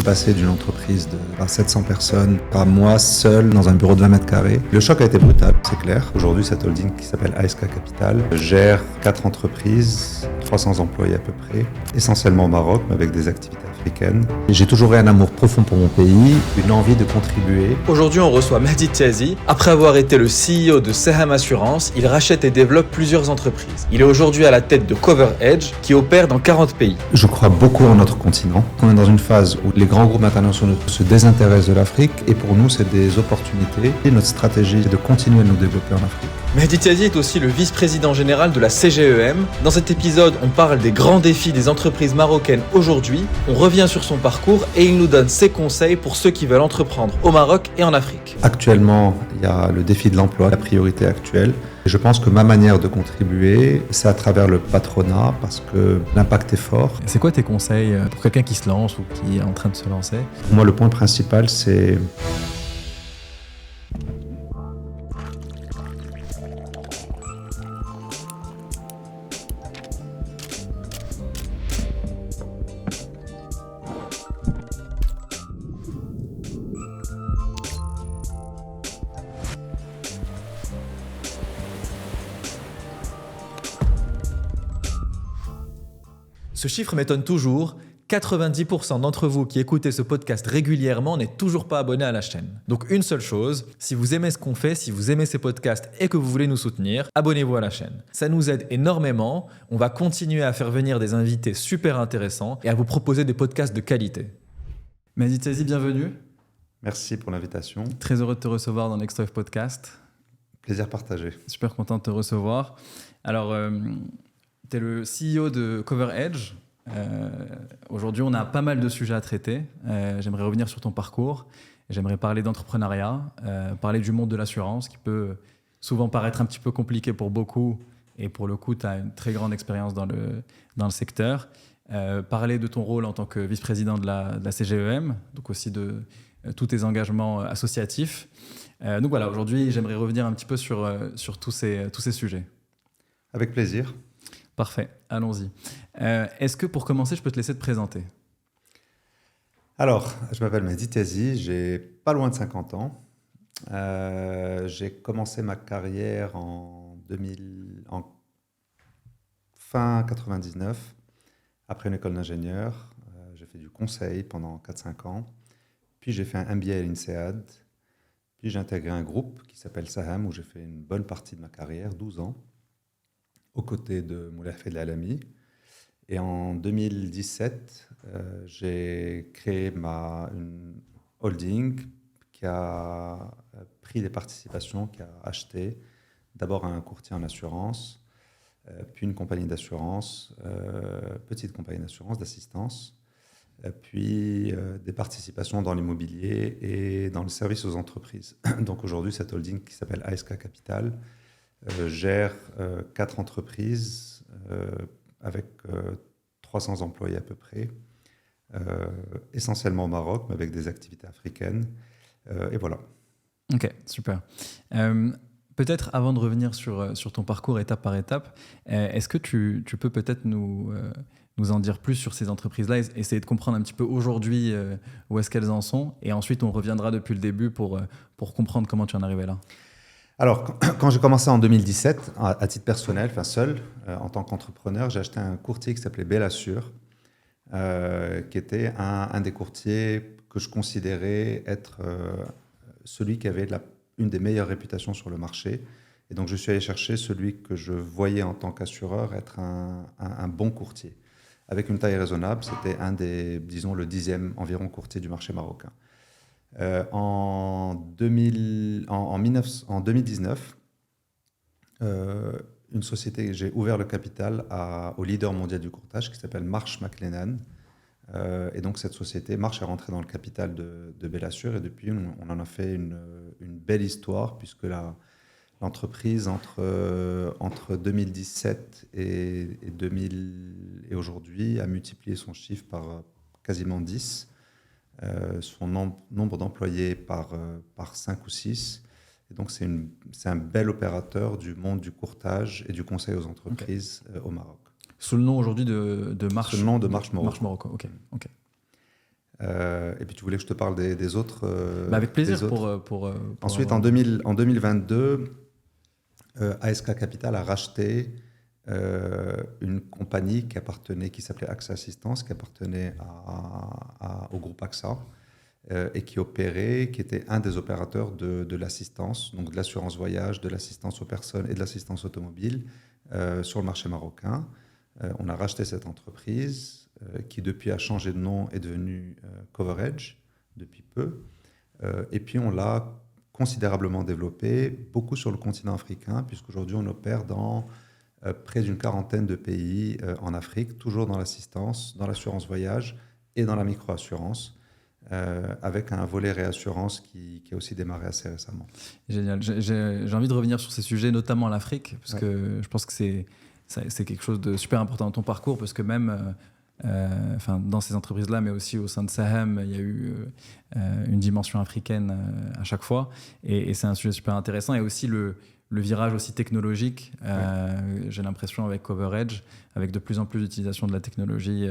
suis passé d'une entreprise de 700 personnes à moi seul dans un bureau de 20 mètres carrés. Le choc a été brutal, c'est clair. Aujourd'hui, cette holding qui s'appelle ASK Capital gère 4 entreprises, 300 employés à peu près, essentiellement au Maroc, mais avec des activités africaines. J'ai toujours eu un amour profond pour mon pays, une envie de contribuer. Aujourd'hui, on reçoit Mehdi Tiazi. Après avoir été le CEO de Saham Assurance, il rachète et développe plusieurs entreprises. Il est aujourd'hui à la tête de Cover Edge, qui opère dans 40 pays. Je crois beaucoup en notre continent. On est dans une phase où les grands groupes internationaux se désintéressent de l'Afrique et pour nous, c'est des opportunités. Et notre stratégie est de continuer à nous développer en Afrique. Mehdi Tiazi est aussi le vice-président général de la CGEM. Dans cet épisode, on parle des grands défis des entreprises marocaines aujourd'hui. On revient sur son parcours et il nous donne ses conseils pour ceux qui veulent entreprendre au Maroc et en Afrique. Actuellement, il y a le défi de l'emploi, la priorité actuelle. Je pense que ma manière de contribuer, c'est à travers le patronat parce que l'impact est fort. C'est quoi tes conseils pour quelqu'un qui se lance ou qui est en train de se lancer ? Pour moi, le point principal, c'est Ce chiffre m'étonne toujours. 90% d'entre vous qui écoutez ce podcast régulièrement n'êtes toujours pas abonnés à la chaîne. Donc une seule chose, si vous aimez ce qu'on fait, si vous aimez ces podcasts et que vous voulez nous soutenir, abonnez-vous à la chaîne. Ça nous aide énormément. On va continuer à faire venir des invités super intéressants et à vous proposer des podcasts de qualité. Mehdi Tiazi, bienvenue. Merci pour l'invitation. Très heureux de te recevoir dans Next Wave Podcast. Plaisir partagé. Super content de te recevoir. Alors, tu es le CEO de Cover Edge. Aujourd'hui, on a pas mal de sujets à traiter. J'aimerais revenir sur ton parcours. J'aimerais parler d'entrepreneuriat, parler du monde de l'assurance qui peut souvent paraître un petit peu compliqué pour beaucoup. Et pour le coup, tu as une très grande expérience dans le secteur. Parler de ton rôle en tant que vice-président de la CGEM, donc aussi de tous tes engagements associatifs. Donc voilà, aujourd'hui, j'aimerais revenir un petit peu sur tous ces sujets. Avec plaisir. Parfait, allons-y. Est-ce que pour commencer, je peux te laisser te présenter ? Alors, je m'appelle Mehdi Tiazi, j'ai pas loin de 50 ans. J'ai commencé ma carrière en fin 99, après une école d'ingénieur. J'ai fait du conseil pendant 4-5 ans. Puis j'ai fait un MBA à l'INSEAD. Puis j'ai intégré un groupe qui s'appelle Saham, où j'ai fait une bonne partie de ma carrière, 12 ans, aux côtés de Moulay Hafid El-Alami. Et en 2017, j'ai créé une holding qui a pris des participations, qui a acheté d'abord un courtier en assurance, puis une compagnie d'assurance, petite compagnie d'assurance, d'assistance, puis des participations dans l'immobilier et dans le service aux entreprises. Donc aujourd'hui, cette holding qui s'appelle ASK Capital gère 4 entreprises avec 300 employés à peu près, essentiellement au Maroc, mais avec des activités africaines. Et voilà. Ok, super. Peut-être avant de revenir sur ton parcours étape par étape, est-ce que tu peux peut-être nous en dire plus sur ces entreprises-là, essayer de comprendre un petit peu aujourd'hui où est-ce qu'elles en sont, et ensuite on reviendra depuis le début pour comprendre comment tu en es arrivé là. Alors, quand j'ai commencé en 2017, à titre personnel, enfin seul, en tant qu'entrepreneur, j'ai acheté un courtier qui s'appelait Bellassure, qui était un des courtiers que je considérais être celui qui avait une des meilleures réputations sur le marché. Et donc, je suis allé chercher celui que je voyais en tant qu'assureur être un bon courtier. Avec une taille raisonnable, c'était disons, le 10e environ courtier du marché marocain. En 2019, une société, j'ai ouvert le capital au leader mondial du courtage qui s'appelle Marsh McLennan. Et donc cette société, Marsh, est rentrée dans le capital de Bellassure et depuis on en a fait une belle histoire puisque l'entreprise entre 2017 et aujourd'hui a multiplié son chiffre par quasiment 10. Son nombre d'employés par 5 ou 6. Et donc, c'est un bel opérateur du monde du courtage et du conseil aux entreprises au Maroc. Sous le nom aujourd'hui de Marsh. Sous le nom de Marsh Morocco. Marsh Morocco, ok. Et puis tu voulais que je te parle des autres. Avec plaisir des autres. pour Ensuite, avoir- en 2022, ASK Capital a racheté une compagnie qui s'appelait AXA Assistance, qui appartenait au groupe AXA et qui était un des opérateurs de l'assistance, donc de l'assurance voyage, de l'assistance aux personnes et de l'assistance automobile sur le marché marocain. On a racheté cette entreprise qui depuis a changé de nom, est devenue CoverEdge depuis peu. Et puis on l'a considérablement développé, beaucoup sur le continent africain, puisqu'aujourd'hui on opère dans près d'une quarantaine de pays en Afrique, toujours dans l'assistance, dans l'assurance voyage et dans la micro-assurance, avec un volet réassurance qui a aussi démarré assez récemment. Génial. J'ai envie de revenir sur ces sujets, notamment l'Afrique, parce que je pense que c'est quelque chose de super important dans ton parcours, parce que même dans ces entreprises-là, mais aussi au sein de Sahem, il y a eu une dimension africaine à chaque fois, et c'est un sujet super intéressant, et aussi le virage aussi technologique, j'ai l'impression avec CoverEdge, avec de plus en plus d'utilisation de la technologie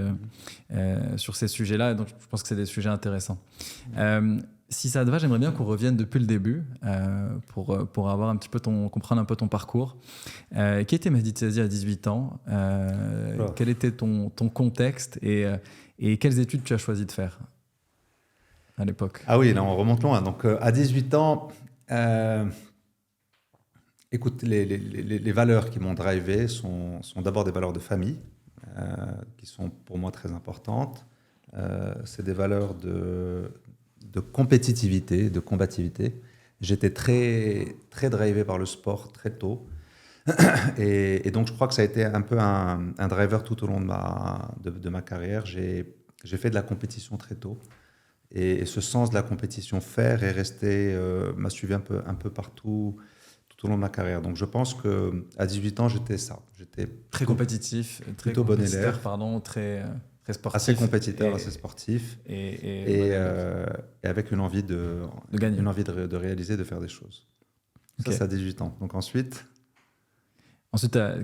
sur ces sujets-là, et donc je pense que c'est des sujets intéressants. Si ça te va, j'aimerais bien qu'on revienne depuis le début pour avoir un petit peu comprendre un peu ton parcours. Qui était Mehdi Tziazi à 18 ans Quel était ton contexte et quelles études tu as choisi de faire à l'époque? Ah oui, là on remonte loin. Donc à 18 ans, écoute, les valeurs qui m'ont drivé sont d'abord des valeurs de famille, qui sont pour moi très importantes. C'est des valeurs de compétitivité, de combativité. J'étais très, très drivé par le sport très tôt. Et donc, je crois que ça a été un peu un driver tout au long de ma carrière. J'ai fait de la compétition très tôt. Et ce sens de la compétition faire est resté, m'a suivi un peu partout, tout au long de ma carrière. Donc, je pense qu'à 18 ans, j'étais ça. J'étais très compétitif, très plutôt bon élève. Très sportif. Assez compétiteur, assez sportif. Et avec une envie de gagner. Une envie de réaliser, de faire des choses. Okay. Ça, c'est à 18 ans. Donc ensuite,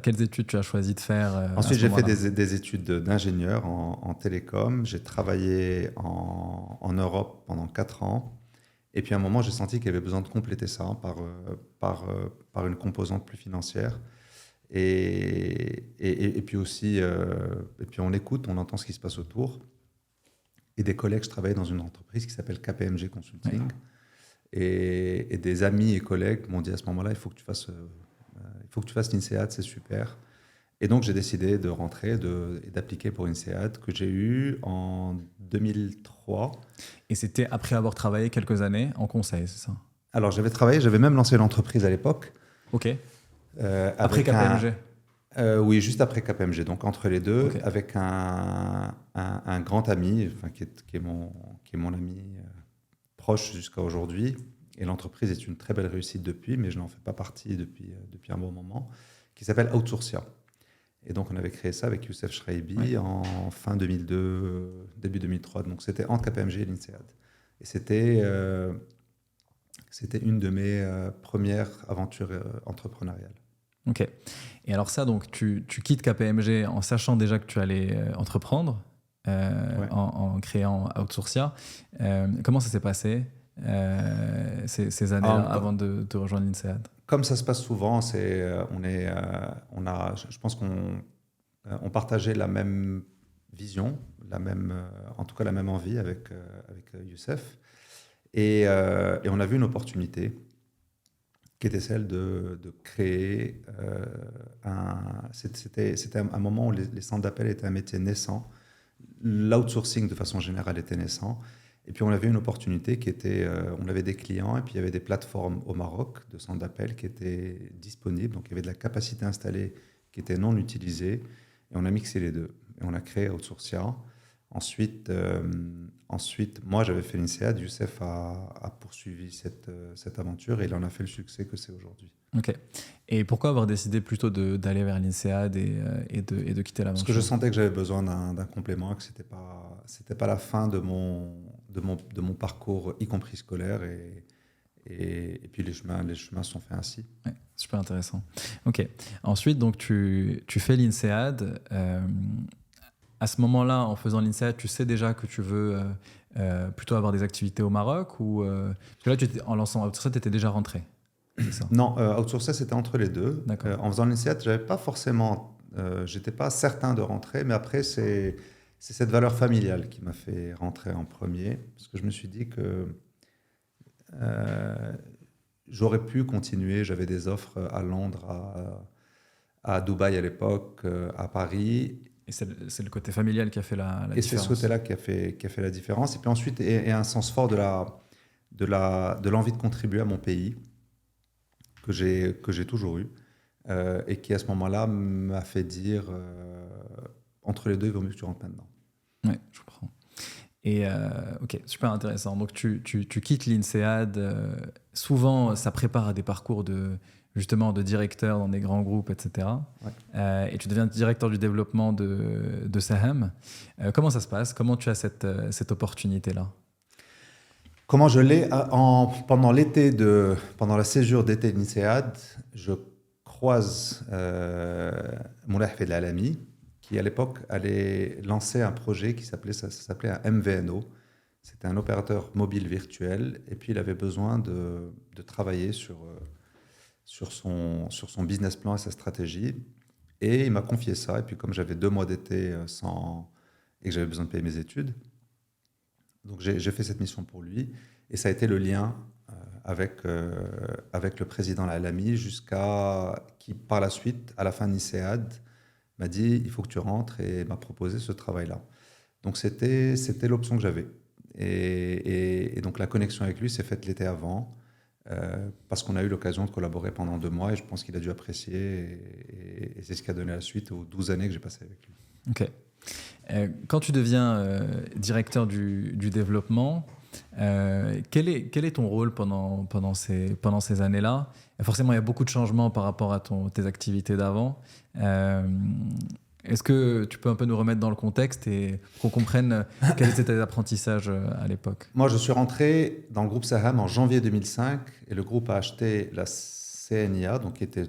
quelles études tu as choisi de faire Ensuite, j'ai fait des études d'ingénieur en télécom. J'ai travaillé en Europe pendant 4 ans. Et puis à un moment, j'ai senti qu'il y avait besoin de compléter ça par une composante plus financière. Et puis aussi, et puis on écoute, on entend ce qui se passe autour. Et des collègues, je travaillais dans une entreprise qui s'appelle KPMG Consulting. Ouais. Et des amis et collègues m'ont dit à ce moment-là, il faut que tu fasses l'INSEAD, c'est super. Et donc j'ai décidé de rentrer et d'appliquer pour l'INSEAD que j'ai eu en 2003. Et c'était après avoir travaillé quelques années en conseil, c'est ça? Alors j'avais même lancé l'entreprise à l'époque. Ok. Après KPMG oui, juste après KPMG, donc entre les deux, okay. Avec un grand ami, qui est mon ami proche jusqu'à aujourd'hui. Et l'entreprise est une très belle réussite depuis, mais je n'en fais pas partie depuis un bon moment, qui s'appelle Outsourcia. Et donc on avait créé ça avec Youssef Chreibi en fin 2002, début 2003. Donc c'était entre KPMG et l'INSEAD. Et c'était une de mes premières aventures entrepreneuriales. Ok. Et alors ça, donc tu quittes KPMG en sachant déjà que tu allais entreprendre, en créant Outsourcia. Comment ça s'est passé ces années-là avant de rejoindre l'INSEAD? Comme ça se passe souvent, je pense qu'on partageait la même vision, en tout cas la même envie avec Youssef. Et on a vu une opportunité qui était celle de créer c'était un moment où les centres d'appel étaient un métier naissant. L'outsourcing, de façon générale, était naissant. Et puis, on avait une opportunité qui était... on avait des clients et puis il y avait des plateformes au Maroc de centres d'appel qui étaient disponibles. Donc, il y avait de la capacité installée qui était non utilisée. Et on a mixé les deux. Et on a créé Outsourcia. Ensuite, moi, j'avais fait l'INSEAD. Youssef a poursuivi cette aventure et il en a fait le succès que c'est aujourd'hui. Ok. Et pourquoi avoir décidé plutôt d'aller vers l'INSEAD et de quitter l'aventure? Parce que je sentais que j'avais besoin d'un complément, que c'était pas la fin de mon parcours, y compris scolaire. Et puis les chemins sont faits ainsi. Ouais, super intéressant. Ok. Ensuite, donc tu fais l'INSEAD. À ce moment-là, en faisant l'INSEAD, tu sais déjà que tu veux plutôt avoir des activités au Maroc ou parce que là, en lançant Outsourced, tu étais déjà rentré. C'est ça. Non, Outsourced, c'était entre les deux. D'accord. En faisant l'INSEAD, j'avais pas forcément, j'étais pas certain de rentrer, mais après, c'est cette valeur familiale qui m'a fait rentrer en premier, parce que je me suis dit que j'aurais pu continuer. J'avais des offres à Londres, à Dubaï à l'époque, à Paris. Et c'est le côté familial qui a fait la Et c'est différence. ce côté-là qui a fait la différence. Et puis ensuite, et un sens fort de l'envie de contribuer à mon pays, que j'ai toujours eu, et qui à ce moment-là m'a fait dire, entre les deux, il vaut mieux que tu rentres maintenant. Oui, je comprends. Et ok, super intéressant. Donc tu quittes l'INSEAD. Souvent, ça prépare à des parcours justement de directeur dans des grands groupes, etc. Ouais. Et tu deviens directeur du développement de Saham. Comment ça se passe? Comment tu as cette opportunité-là? Comment je l'ai pendant la séjour d'été de l'INSEAD, je croise Moulay Hafid Alami, qui à l'époque allait lancer un projet ça s'appelait un MVNO. C'était un opérateur mobile virtuel, et puis il avait besoin de travailler sur son business plan et sa stratégie. Et il m'a confié ça, et puis comme j'avais 2 mois d'été et que j'avais besoin de payer mes études, donc j'ai fait cette mission pour lui, et ça a été le lien avec le président Alami, jusqu'à qui, par la suite, à la fin de l'INSEAD, m'a dit « il faut que tu rentres » et m'a proposé ce travail-là. Donc c'était l'option que j'avais. Et donc la connexion avec lui s'est faite l'été avant, parce qu'on a eu l'occasion de collaborer pendant 2 mois, et je pense qu'il a dû apprécier, et c'est ce qui a donné la suite aux 12 années que j'ai passées avec lui. Ok. Quand tu deviens directeur du développement, quel est ton rôle pendant ces années-là? Forcément, il y a beaucoup de changements par rapport à tes activités d'avant. Est-ce que tu peux un peu nous remettre dans le contexte et qu'on comprenne quels étaient tes apprentissages à l'époque? Moi, je suis rentré dans le groupe Saham en janvier 2005, et le groupe a acheté la CNIA, donc qui était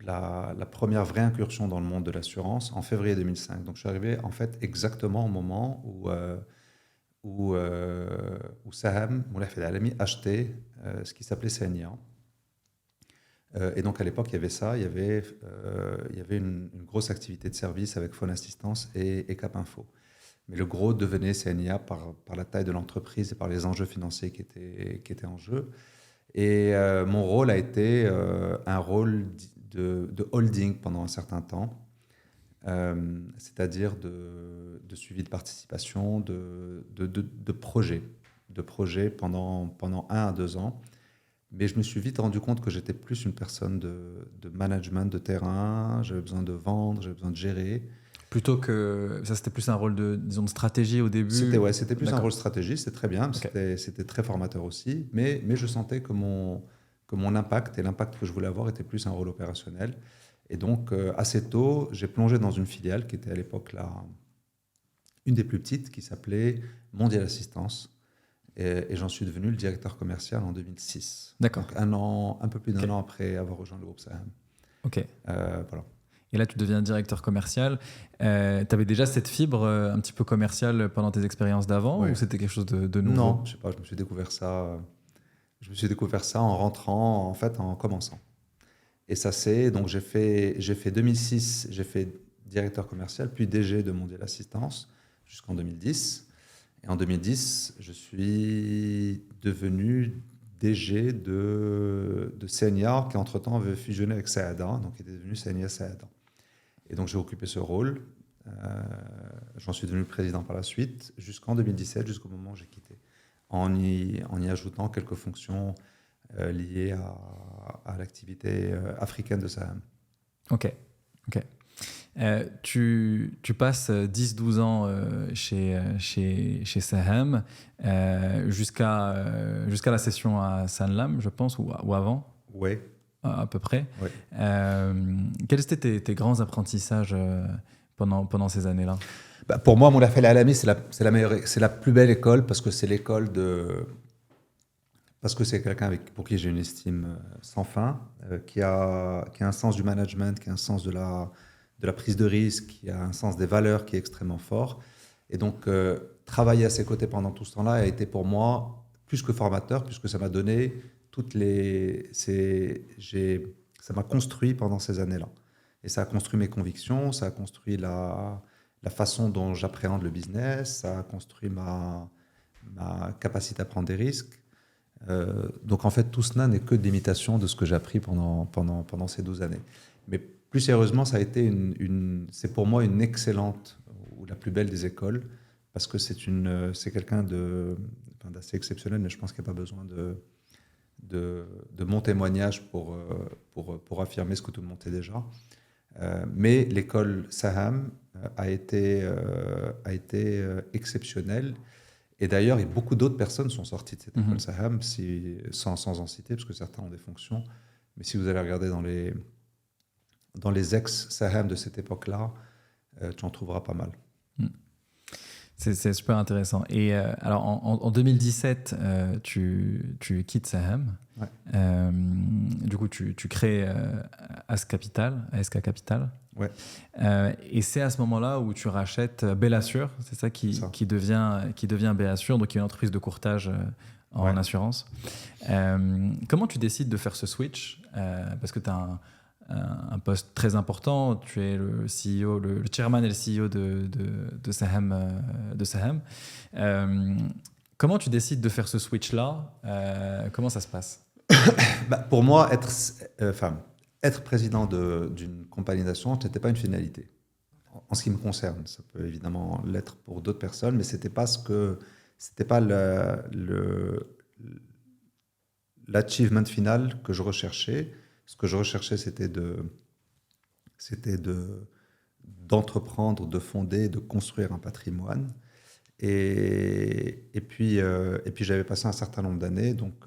la première vraie incursion dans le monde de l'assurance, en février 2005. Donc je suis arrivé en fait exactement au moment où Saham, Moulay Hafid Alami, achetait ce qui s'appelait CNIA. Et donc à l'époque, il y avait ça, il y avait une grosse activité de service avec Phone Assistance et Cap Info. Mais le gros devenait CNIA par la taille de l'entreprise et par les enjeux financiers qui étaient en jeu. Et mon rôle a été un rôle de holding pendant un certain temps, c'est-à-dire de suivi de participation, de projets pendant 1 à 2 ans. Mais je me suis vite rendu compte que j'étais plus une personne de management de terrain, j'avais besoin de vendre, j'avais besoin de gérer. Plutôt que ça, c'était plus un rôle de stratégie au début. C'était plus un rôle stratégie, c'était très bien, okay. C'était très formateur aussi, mais je sentais que mon impact et l'impact que je voulais avoir était plus un rôle opérationnel. Et donc, assez tôt, j'ai plongé dans une filiale qui était à l'époque une des plus petites, qui s'appelait Mondial Assistance. Et j'en suis devenu le directeur commercial en 2006. D'accord. Donc un peu plus d'1 an après avoir rejoint le groupe Saham. Ok. Voilà. Et là, tu deviens directeur commercial. Tu avais déjà cette fibre un petit peu commerciale pendant tes expériences d'avant, ou c'était quelque chose de nouveau? Non, je sais pas. Je me suis découvert ça en rentrant, en fait, en commençant. Et ça donc j'ai fait 2006, j'ai fait directeur commercial, puis DG de Mondial Assistance jusqu'en 2010. Et en 2010, je suis devenu DG de CNIA, qui entre-temps avait fusionné avec Saada, donc qui était devenu CNIA Saada. Et donc j'ai occupé ce rôle. J'en suis devenu président par la suite, jusqu'en 2017, jusqu'au moment où j'ai quitté, en y ajoutant quelques fonctions liées à l'activité africaine de Saham. Ok. Tu passes 10-12 ans chez Saham jusqu'à la session à Sanlam, je pense, ou avant? Oui. À peu près. Oui. Quels étaient tes grands apprentissages pendant ces années-là? Pour moi, Moulay Hafid Alami, c'est la plus belle école, parce que c'est l'école parce que c'est quelqu'un pour qui j'ai une estime sans fin, qui a un sens du management, qui a un sens de la prise de risque, qui a un sens des valeurs qui est extrêmement fort. Et donc, travailler à ses côtés pendant tout ce temps-là a été pour moi plus que formateur, puisque ça m'a donné ça m'a construit pendant ces années-là. Et ça a construit mes convictions, ça a construit la façon dont j'appréhende le business, ça a construit ma capacité à prendre des risques. Donc en fait, tout cela n'est que d'imitation de ce que j'ai appris pendant ces 12 années. Mais plus sérieusement, ça a été c'est pour moi une excellente, ou la plus belle des écoles, parce que c'est quelqu'un d'assez exceptionnel, mais je pense qu'il n'y a pas besoin de mon témoignage pour affirmer ce que tout le monde sait déjà. Mais l'école Saham a été exceptionnelle. Et d'ailleurs, beaucoup d'autres personnes sont sorties de cette école Saham, sans en citer, parce que certains ont des fonctions. Mais si vous allez regarder dans les ex-Saham de cette époque-là, tu en trouveras pas mal. C'est super intéressant. Et alors, en 2017, tu quittes Saham. Ouais. Du coup, tu crées ASK Capital. Ouais. Et c'est à ce moment-là où tu rachètes Bellassure, c'est ça qui devient Bellassure, donc qui est une entreprise de courtage en assurance. Comment tu décides de faire ce switch parce que tu as un poste très important, tu es le CEO, le chairman et le CEO de Saham. Comment tu décides de faire ce switch-là Comment ça se passe? Pour moi, être président d'une compagnie d'assurance n'était pas une finalité. En ce qui me concerne, ça peut évidemment l'être pour d'autres personnes, mais c'était pas l'achievement final que je recherchais. Ce que je recherchais, c'était d'entreprendre, de fonder, de construire un patrimoine. Et puis j'avais passé un certain nombre d'années, donc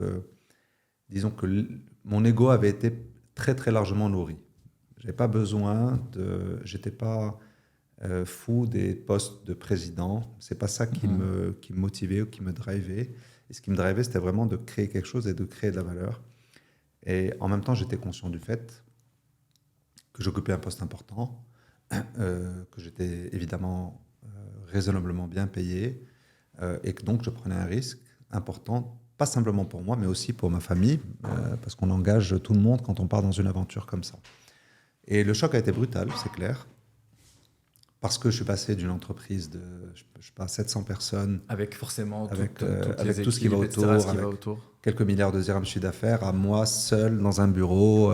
disons que mon ego avait été très très largement nourri. J'avais pas besoin j'étais pas fou des postes de président. C'est pas ça qui me motivait ou qui me drivait. Et ce qui me drivait, c'était vraiment de créer quelque chose et de créer de la valeur. Et en même temps, j'étais conscient du fait que j'occupais un poste important, que j'étais évidemment raisonnablement bien payé, et que donc je prenais un risque important, pas simplement pour moi, mais aussi pour ma famille, parce qu'on engage tout le monde quand on part dans une aventure comme ça. Et le choc a été brutal, c'est clair, parce que je suis passé d'une entreprise de, je sais pas, 700 personnes, avec forcément avec toutes tout ce qui va autour, avec quelques milliards de dirhams de chiffre d'affaires, à moi seul dans un bureau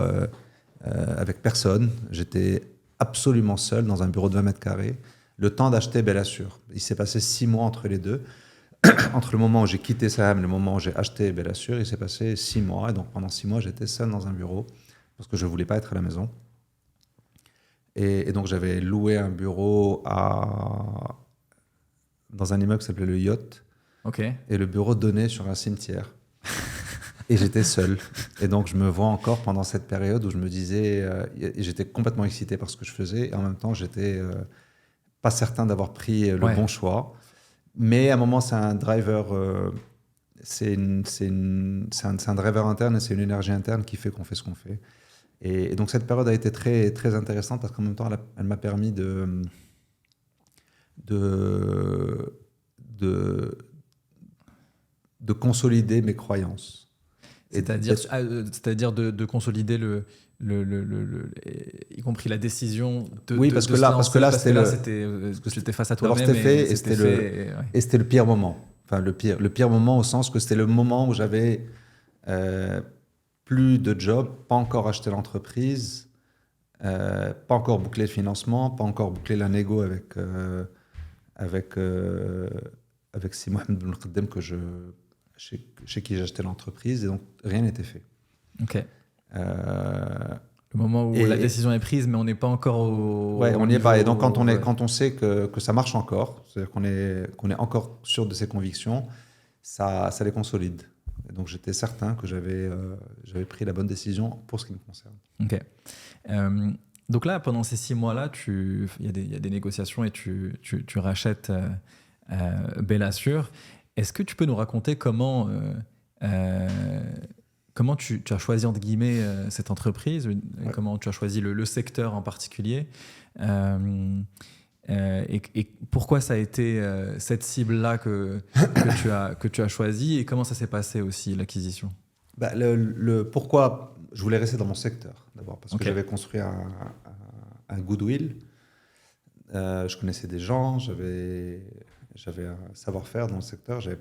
avec personne. J'étais absolument seul dans un bureau de 20 mètres carrés. Le temps d'acheter Bellassure. Il s'est passé 6 mois entre les deux. Entre le moment où j'ai quitté Saham et le moment où j'ai acheté Bellassure, il s'est passé 6 mois. Et donc pendant 6 mois, j'étais seul dans un bureau parce que je ne voulais pas être à la maison. Et donc j'avais loué un bureau dans un immeuble qui s'appelait le Yacht. Okay. Et le bureau donnait sur un cimetière. Et j'étais seul. Et donc je me vois encore pendant cette période où je me disais... j'étais complètement excité par ce que je faisais. Et en même temps, j'étais pas certain d'avoir pris le bon choix. Mais à un moment, c'est un driver... c'est un driver interne et c'est une énergie interne qui fait qu'on fait ce qu'on fait. Et donc cette période a été très, très intéressante parce qu'en même temps, elle m'a permis de consolider mes croyances. C'est-à-dire de consolider y compris la décision de oui, parce que là, c'était face à toi-même. D'abord, c'était fait, et c'était le pire moment. Enfin, le pire moment au sens que c'était le moment où j'avais plus de job, pas encore acheté l'entreprise, pas encore bouclé le financement, pas encore bouclé la négo avec Si Mohamed Ben Khaddem chez qui j'ai acheté l'entreprise, et donc rien n'était fait. Ok. Le moment où la décision est prise, mais on n'est pas encore au. Ouais, on n'y est pas. Et donc quand on sait que ça marche encore, c'est-à-dire qu'on est encore sûr de ses convictions, ça les consolide. Et donc j'étais certain que j'avais pris la bonne décision pour ce qui me concerne. Ok. Donc là, pendant ces 6 mois-là, il y a des négociations et tu rachètes Bellassure. Est-ce que tu peux nous raconter comment tu as choisi, entre guillemets, cette entreprise, comment tu as choisi le secteur en particulier, Et pourquoi ça a été cette cible-là que tu as choisie et comment ça s'est passé aussi, l'acquisition? Pourquoi je voulais rester dans mon secteur, d'abord, parce que j'avais construit un goodwill. Je connaissais des gens, j'avais un savoir-faire dans le secteur. J'avais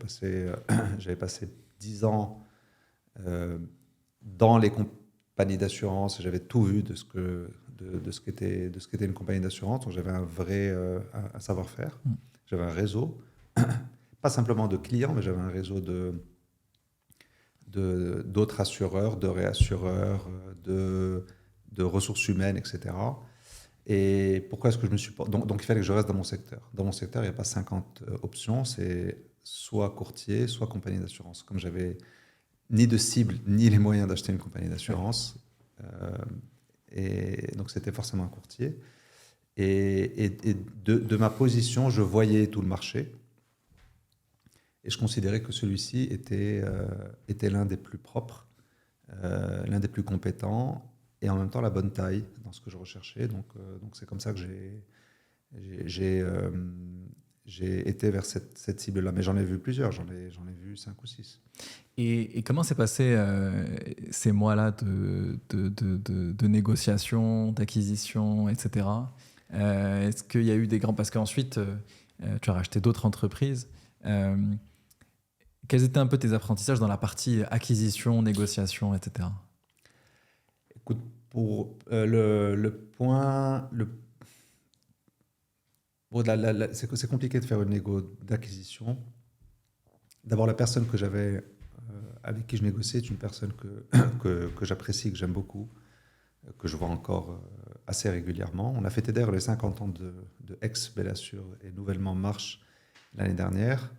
passé 10 ans dans les compagnies d'assurance. J'avais tout vu de ce qu'était une compagnie d'assurance. Donc j'avais un vrai un savoir-faire. J'avais un réseau, pas simplement de clients, mais j'avais un réseau d'autres assureurs, de réassureurs, de ressources humaines, etc. Et pourquoi est-ce que je me suis... Donc il fallait que je reste dans mon secteur. Dans mon secteur, il n'y a pas 50 options. C'est soit courtier, soit compagnie d'assurance. Comme j'avais ni de cible, ni les moyens d'acheter une compagnie d'assurance, et donc c'était forcément un courtier. Et de ma position, je voyais tout le marché. Et je considérais que celui-ci était l'un des plus propres, l'un des plus compétents, et en même temps la bonne taille dans ce que je recherchais. Donc c'est comme ça que j'ai été vers cette cible-là. Mais j'en ai vu plusieurs, j'en ai vu 5 ou 6. Et comment s'est passé ces mois-là de négociation, d'acquisition, etc. Est-ce qu'il y a eu des grands... Parce qu'ensuite, tu as racheté d'autres entreprises. Quels étaient un peu tes apprentissages dans la partie acquisition, négociation, etc. Écoute, pour le point... Bon, c'est compliqué de faire une négo d'acquisition. D'abord, la personne que j'avais, avec qui je négociais, est une personne que j'apprécie, que j'aime beaucoup, que je vois encore assez régulièrement. On a fêté d'ailleurs les 50 ans de ex-Bellassure et nouvellement Marche l'année dernière.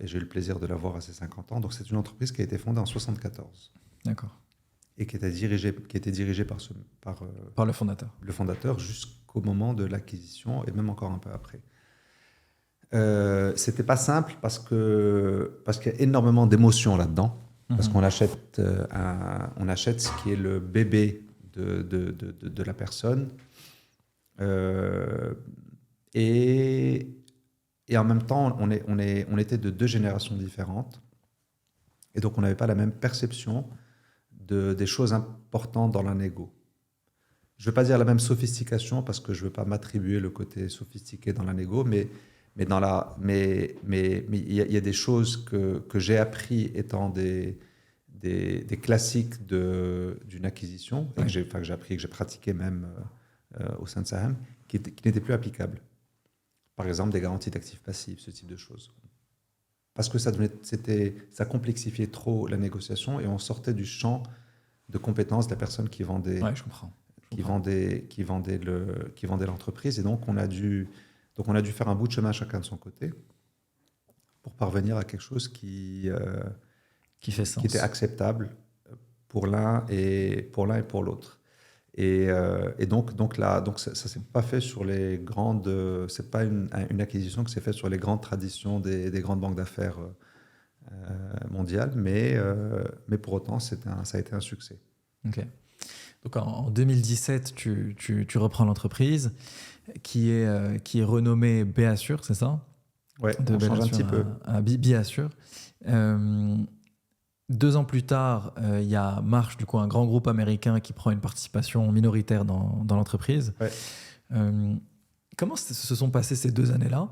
Et j'ai eu le plaisir de la voir à ses 50 ans. Donc c'est une entreprise qui a été fondée en 1974. D'accord. Et qui était dirigée par le fondateur. Le fondateur jusqu'au moment de l'acquisition et même encore un peu après. C'était pas simple parce qu'il y a énormément d'émotions là-dedans. Parce qu'on achète, on achète ce qui est le bébé de la personne. Et en même temps, on était de 2 générations différentes. Et donc, on n'avait pas la même perception des choses importantes dans la négo. Je ne veux pas dire la même sophistication, parce que je ne veux pas m'attribuer le côté sophistiqué dans la négo, mais il y a des choses que j'ai appris étant des classiques d'une acquisition, et que j'ai appris et que j'ai pratiqué même au sein de Saham, qui n'étaient plus applicables. Par exemple, des garanties d'actifs passifs, ce type de choses. Parce que ça complexifiait trop la négociation et on sortait du champ de compétences de la personne qui vendait, qui vendait l'entreprise. Et donc, on a dû faire un bout de chemin chacun de son côté pour parvenir à quelque chose qui était acceptable pour l'un et pour l'autre. Et donc ça s'est pas fait sur les grandes... c'est pas une acquisition qui s'est faite sur les grandes traditions des grandes banques d'affaires mondiales, mais pour autant, ça a été un succès. Ok. Donc en 2017, tu reprends l'entreprise qui est renommée Bellassure, c'est ça? Ouais, on change un petit peu. À Bellassure. 2 ans plus tard, il y a Marsh, du coup, un grand groupe américain qui prend une participation minoritaire dans l'entreprise. Ouais. Comment se sont passées ces 2 années-là?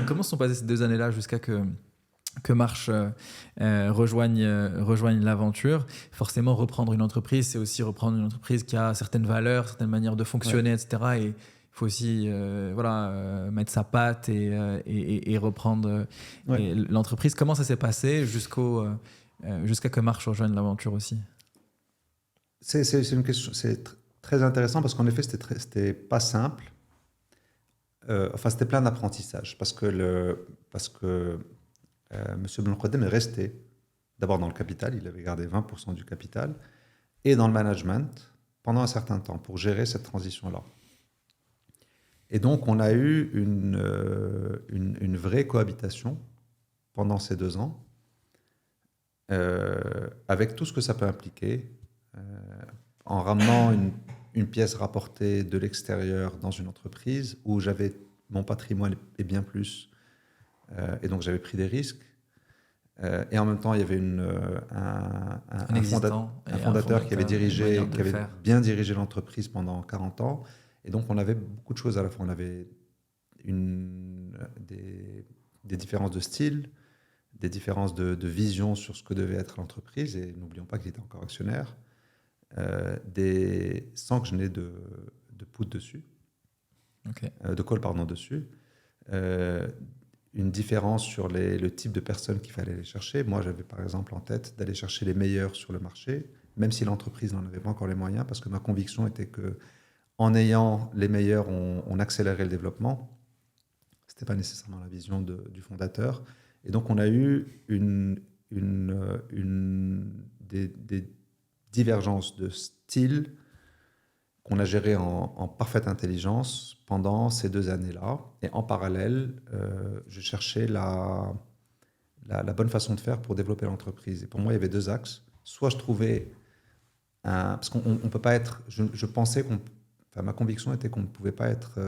Comment se sont passées ces 2 années-là jusqu'à que Marsh rejoigne l'aventure? Forcément, reprendre une entreprise, c'est aussi reprendre une entreprise qui a certaines valeurs, certaines manières de fonctionner, etc. Et il faut aussi mettre sa patte et reprendre l'entreprise. Comment ça s'est passé jusqu'à que Marsh rejoigne l'aventure aussi? C'est une question, c'est très intéressant parce qu'en effet, c'était pas simple. C'était plein d'apprentissage parce que M. Belkhodem est resté d'abord dans le capital, il avait gardé 20% du capital, et dans le management pendant un certain temps pour gérer cette transition-là. Et donc, on a eu une vraie cohabitation pendant ces 2 ans, avec tout ce que ça peut impliquer, en ramenant une pièce rapportée de l'extérieur dans une entreprise où mon patrimoine est bien plus. Et donc, j'avais pris des risques. Et en même temps, il y avait un fondateur qui avait bien dirigé l'entreprise pendant 40 ans. Et donc, on avait beaucoup de choses à la fois. On avait des différences de style, des différences de vision sur ce que devait être l'entreprise. Et n'oublions pas qu'il était encore actionnaire. Sans que je n'ai de poudre dessus, de colle dessus. Une différence sur le type de personnes qu'il fallait aller chercher. Moi, j'avais par exemple en tête d'aller chercher les meilleurs sur le marché, même si l'entreprise n'en avait pas encore les moyens, parce que ma conviction était qu'en ayant les meilleurs, on accélérait le développement. Ce n'était pas nécessairement la vision du fondateur. Et donc, on a eu des divergences de style qu'on a gérées en parfaite intelligence pendant ces 2 années-là. Et en parallèle, je cherchais la bonne façon de faire pour développer l'entreprise. Et pour moi, il y avait 2 axes. Soit je trouvais parce qu'on ne peut pas être... Je pensais ma conviction était qu'on ne pouvait pas être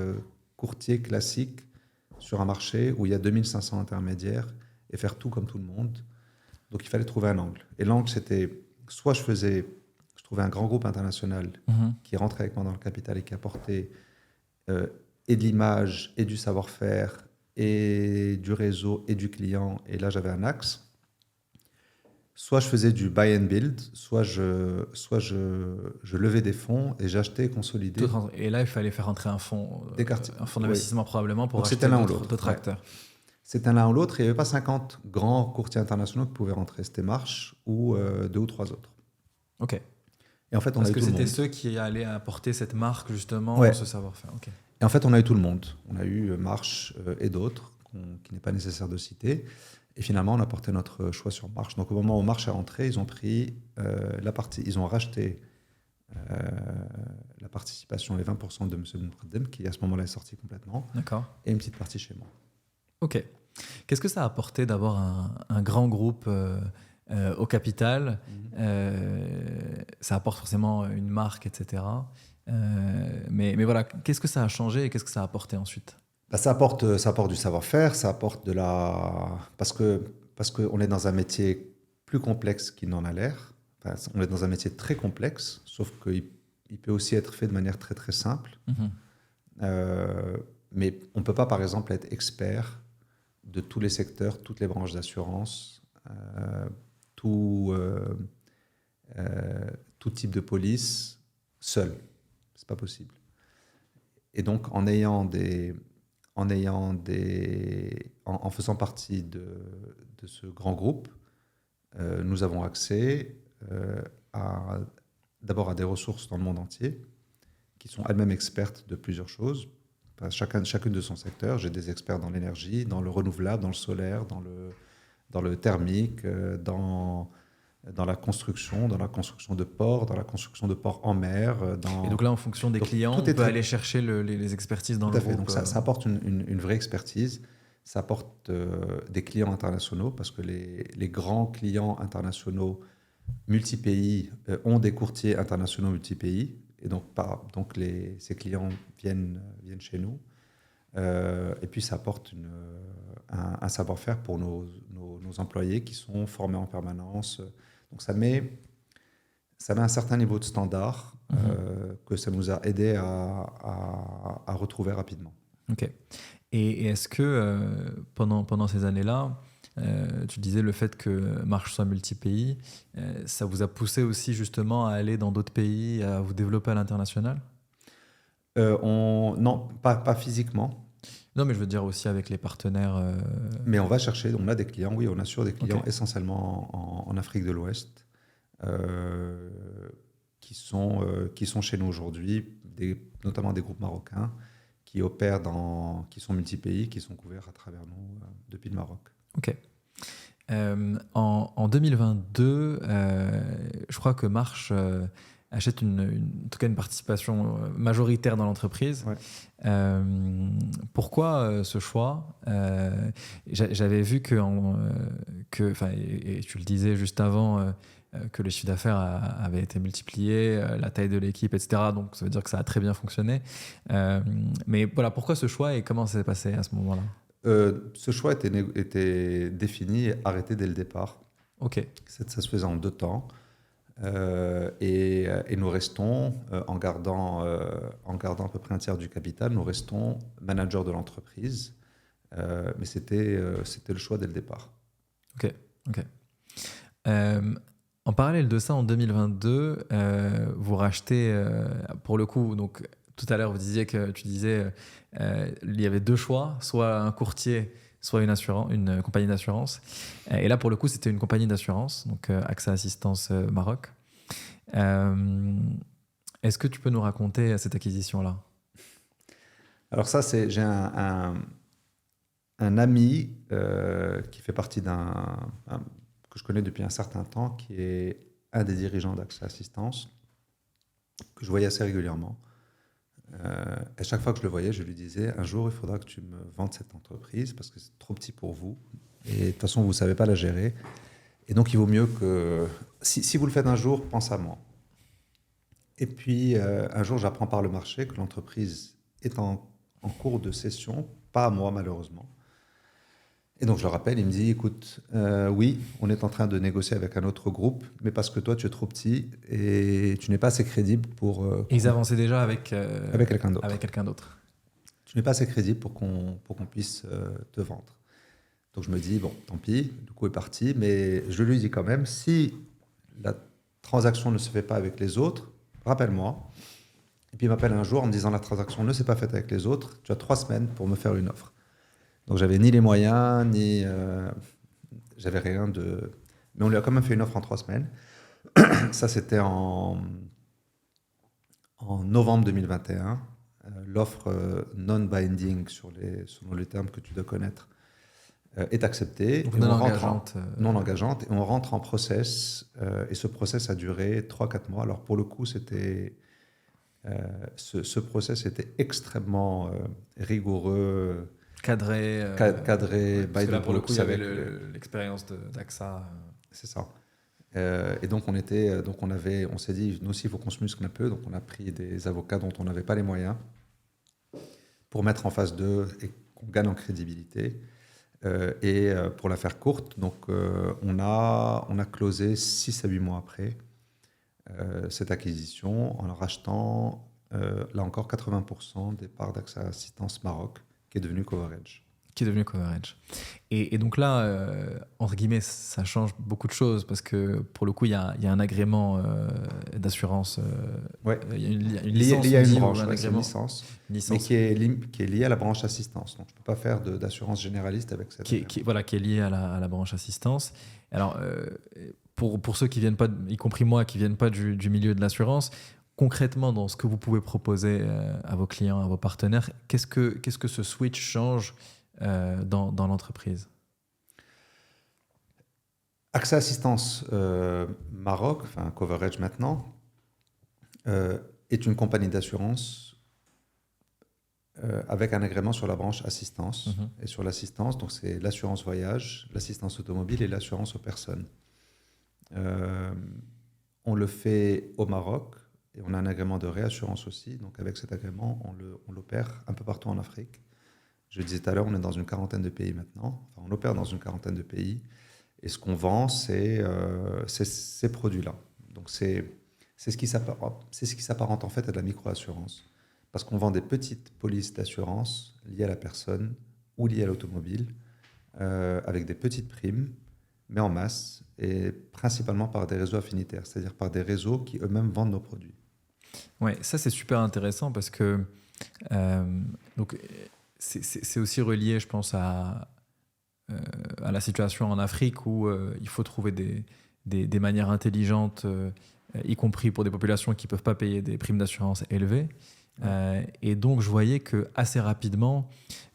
courtier classique sur un marché où il y a 2500 intermédiaires et faire tout comme tout le monde. Donc, il fallait trouver un angle. Et l'angle, c'était soit je trouvais un grand groupe international qui rentrait avec moi dans le capital et qui apportait et de l'image, et du savoir-faire, et du réseau, et du client. Et là, j'avais un axe. Soit je faisais du buy and build, soit je levais des fonds et j'achetais et consolidais. Et là, il fallait faire entrer un fonds d'investissement probablement pour acheter d'autres acteurs. C'était l'un ou l'autre. Il n'y avait pas 50 grands courtiers internationaux qui pouvaient rentrer. C'était Marsh ou 2 ou 3 autres. Ok. Et en fait, parce que c'était ceux qui allaient apporter cette marque, justement, ce savoir-faire. Okay. Et en fait, on a eu tout le monde. On a eu Marsh et d'autres, qui n'est pas nécessaire de citer. Et finalement, on a porté notre choix sur Marsh. Donc, au moment où Marsh est rentré, ils ont pris ils ont racheté la participation, les 20% de M. Benouradem, qui à ce moment-là est sorti complètement. D'accord. Et une petite partie chez moi. Ok. Qu'est-ce que ça a apporté d'avoir un grand groupe au capital? Ça apporte forcément une marque, etc. Mais voilà, qu'est-ce que ça a changé et qu'est-ce que ça a apporté ensuite? Ça apporte du savoir-faire, ça apporte parce qu'on est dans un métier plus complexe qu'il n'en a l'air. Enfin, on est dans un métier très complexe, sauf qu'il peut aussi être fait de manière très très simple. Mais on ne peut pas, par exemple, être expert de tous les secteurs, toutes les branches d'assurance, tout type de police seul. C'est pas possible. Et donc, en faisant partie de ce grand groupe, nous avons accès d'abord à des ressources dans le monde entier, qui sont elles-mêmes expertes de plusieurs choses. Enfin, chacune de son secteur. J'ai des experts dans l'énergie, dans le renouvelable, dans le solaire, dans le thermique, dans la construction de ports, dans la construction de ports en mer. Et donc là, en fonction des clients, on peut aller chercher les expertises dans le groupe. Donc ça apporte une vraie expertise. Ça apporte des clients internationaux, parce que les grands clients internationaux multi-pays ont des courtiers internationaux multi-pays. Et donc, ces clients viennent chez nous. Et puis, ça apporte un savoir-faire pour nos employés qui sont formés en permanence. Donc, ça met un certain niveau de standard que ça nous a aidé à retrouver rapidement. Ok. Et est-ce que pendant ces années-là, tu disais le fait que Marsh soit multi-pays, ça vous a poussé aussi justement à aller dans d'autres pays, à vous développer à l'international? Non, pas physiquement. Non, mais je veux dire aussi avec les partenaires. Mais on a des clients, oui, on assure des clients essentiellement en Afrique de l'Ouest, qui sont chez nous aujourd'hui, notamment des groupes marocains qui opèrent qui sont multi-pays, qui sont couverts à travers nous depuis le Maroc. Ok. En 2022, je crois que Marsh achète en tout cas une participation majoritaire dans l'entreprise. Ouais. Pourquoi ce choix? J'avais vu et tu le disais juste avant, que le chiffre d'affaires avait été multiplié, la taille de l'équipe, etc. Donc, ça veut dire que ça a très bien fonctionné. Mais voilà, pourquoi ce choix et comment ça s'est passé à ce moment-là? Ce choix était défini et arrêté dès le départ. Ok. Ça se faisait en 2 temps. Et nous restons, en gardant à peu près un tiers du capital, nous restons managers de l'entreprise. Mais c'était le choix dès le départ. Ok. En parallèle de ça, en 2022, vous rachetez, pour le coup, donc tout à l'heure tu disais il y avait 2 choix, soit un courtier, soit une compagnie d'assurance. Et là, pour le coup, c'était une compagnie d'assurance, donc AXA Assistance Maroc. Est-ce que tu peux nous raconter cette acquisition-là? Alors ça, j'ai un ami qui fait partie que je connais depuis un certain temps, qui est un des dirigeants d'AXA Assistance, que je voyais assez régulièrement. Et chaque fois que je le voyais, je lui disais, un jour, il faudra que tu me vendes cette entreprise parce que c'est trop petit pour vous. Et de toute façon, vous ne savez pas la gérer. Et donc, il vaut mieux que, si vous le faites un jour, pense à moi. Et puis, un jour, j'apprends par le marché que l'entreprise est en cours de cession, pas à moi malheureusement. Et donc, je le rappelle, il me dit, écoute, oui, on est en train de négocier avec un autre groupe, mais parce que toi, tu es trop petit et tu n'es pas assez crédible pour... Ils avançaient déjà avec quelqu'un d'autre. Avec quelqu'un d'autre. Tu n'es pas assez crédible pour qu'on puisse te vendre. Donc, je me dis, bon, tant pis, du coup, il est parti, mais je lui dis quand même, si la transaction ne se fait pas avec les autres, rappelle-moi. Et puis, il m'appelle un jour en me disant, la transaction ne s'est pas faite avec les autres, tu as 3 semaines pour me faire une offre. Donc, j'avais ni les moyens, ni... j'avais rien de... Mais on lui a quand même fait une offre en 3 semaines. Ça, c'était en novembre 2021. L'offre non-binding, selon les termes que tu dois connaître, est acceptée. Donc, et non engageante. Non engageante. Et on rentre en process. Et ce process a duré 3-4 mois. Alors, pour le coup, c'était... ce process était extrêmement rigoureux, cadré. Cadré parce by que là, the pour le coup, il y avait books l'expérience d'AXA. C'est ça. Et donc, on s'est dit, nous aussi, il faut qu'on se muscle un peu. Donc, on a pris des avocats dont on n'avait pas les moyens pour mettre en face d'eux et qu'on gagne en crédibilité. Et pour la faire courte, donc, on a closé 6 à 8 mois après cette acquisition en rachetant, là encore, 80% des parts d'AXA Assistance Maroc, qui est devenu Coverage. Et donc là, entre guillemets, ça change beaucoup de choses parce que pour le coup, il y a un agrément d'assurance. Ouais. Il y a une licence. Il y a une branche, un c'est une licence, mais qui est liée à la branche assistance. Donc, je ne peux pas faire d'assurance généraliste avec cette. Qui est liée à la branche assistance. Alors, pour ceux qui viennent pas, y compris moi, qui viennent pas du milieu de l'assurance, concrètement, dans ce que vous pouvez proposer à vos clients, à vos partenaires, qu'est-ce que ce switch change dans l'entreprise? AXA Assistance Maroc, enfin Coverage maintenant, est une compagnie d'assurance avec un agrément sur la branche assistance. Et sur l'assistance, donc c'est l'assurance voyage, l'assistance automobile et l'assurance aux personnes. On le fait au Maroc et on a un agrément de réassurance aussi. Donc avec cet agrément, on l'opère un peu partout en Afrique. Je le disais tout à l'heure, on est dans une 40aine de pays maintenant. Enfin, on opère dans une 40aine de pays. Et ce qu'on vend, c'est ces produits-là. Donc c'est ce qui s'apparente en fait à de la micro-assurance. Parce qu'on vend des petites polices d'assurance liées à la personne ou liées à l'automobile, avec des petites primes, mais en masse, et principalement par des réseaux affinitaires, c'est-à-dire par des réseaux qui eux-mêmes vendent nos produits. Ouais, ça c'est super intéressant parce que donc, c'est aussi relié, je pense, à la situation en Afrique où il faut trouver des manières intelligentes, y compris pour des populations qui ne peuvent pas payer des primes d'assurance élevées. Et donc, je voyais que assez rapidement,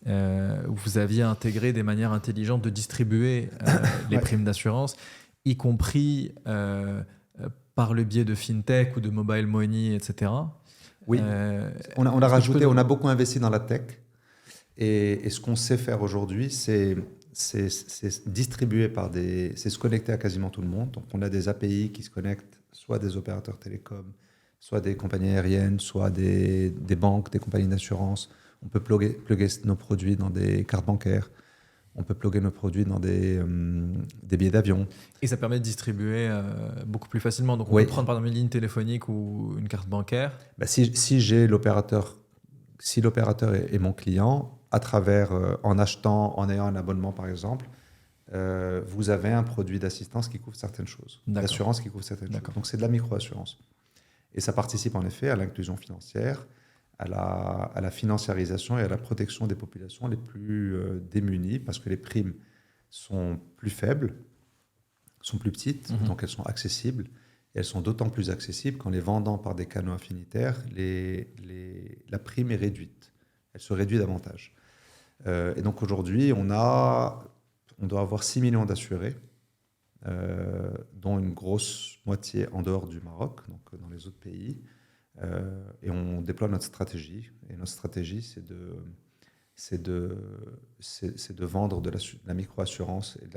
vous aviez intégré des manières intelligentes de distribuer les primes d'assurance, y compris par le biais de fintech ou de mobile money, etc. Oui, on a rajouté, on a beaucoup investi dans la tech. Et ce qu'on sait faire aujourd'hui, c'est c'est distribué c'est se connecter à quasiment tout le monde. Donc, on a des API qui se connectent, soit des opérateurs télécoms, soit des compagnies aériennes, soit des banques, des compagnies d'assurance. On peut plugger nos produits dans des cartes bancaires. On peut plugger nos produits dans des billets d'avion. Et ça permet de distribuer beaucoup plus facilement. Donc, on peut prendre par exemple une ligne téléphonique ou une carte bancaire. Si j'ai l'opérateur, si l'opérateur est mon client, à travers, en ayant un abonnement par exemple, vous avez un produit d'assistance qui couvre certaines choses, d'assurance qui couvre certaines choses. Donc c'est de la micro-assurance. Et ça participe en effet à l'inclusion financière, à la financiarisation et à la protection des populations les plus démunies, parce que les primes sont plus faibles, sont plus petites, donc elles sont accessibles. Et elles sont d'autant plus accessibles qu'en les vendant par des canaux affinitaires, la prime est réduite. Elle se réduit davantage. Et donc aujourd'hui, on doit avoir 6 millions d'assurés, dont une grosse moitié en dehors du Maroc, donc dans les autres pays. Et on déploie notre stratégie. Et notre stratégie, c'est de vendre de la micro-assurance et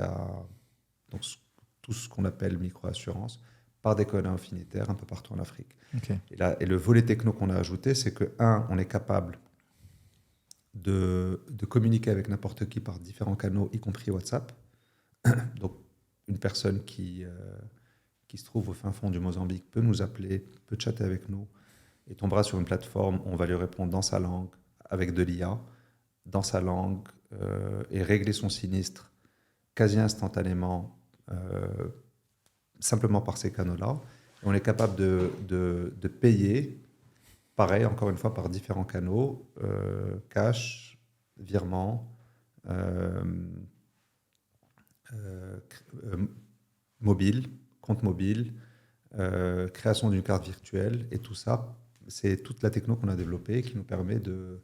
donc tout ce qu'on appelle micro-assurance par des canaux affinitaires un peu partout en Afrique. Okay. Et le volet techno qu'on a ajouté, c'est que, on est capable de communiquer avec n'importe qui par différents canaux, y compris WhatsApp. Donc, une personne qui se trouve au fin fond du Mozambique peut nous appeler, peut chatter avec nous et tombera sur une plateforme. On va lui répondre dans sa langue, avec de l'IA, dans sa langue, et régler son sinistre quasi instantanément, simplement par ces canaux-là. Et on est capable de payer, pareil, encore une fois, par différents canaux, cash, virement, mobile, compte mobile, création d'une carte virtuelle, et tout ça, c'est toute la techno qu'on a développée qui nous permet de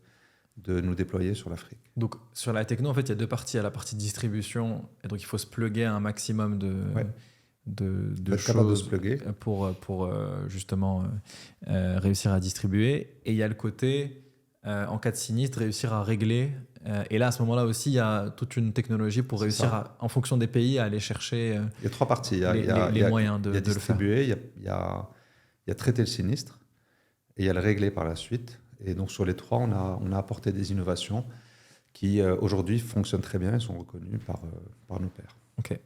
nous déployer sur l'Afrique. Donc sur la techno, en fait, il y a deux parties. Il y a la partie distribution, et donc il faut se plugger à un maximum de choses pour justement réussir à distribuer. Et il y a le côté, en cas de sinistre, réussir à régler. Et là, à ce moment-là aussi, il y a toute une technologie pour réussir, en fonction des pays, à aller chercher il y a trois parties. Il y a moyens de le faire. Il y a distribuer, il y a traiter le sinistre, et il y a le régler par la suite. Et donc sur les trois, on a apporté des innovations qui aujourd'hui fonctionnent très bien et sont reconnues par nos pairs. Ok.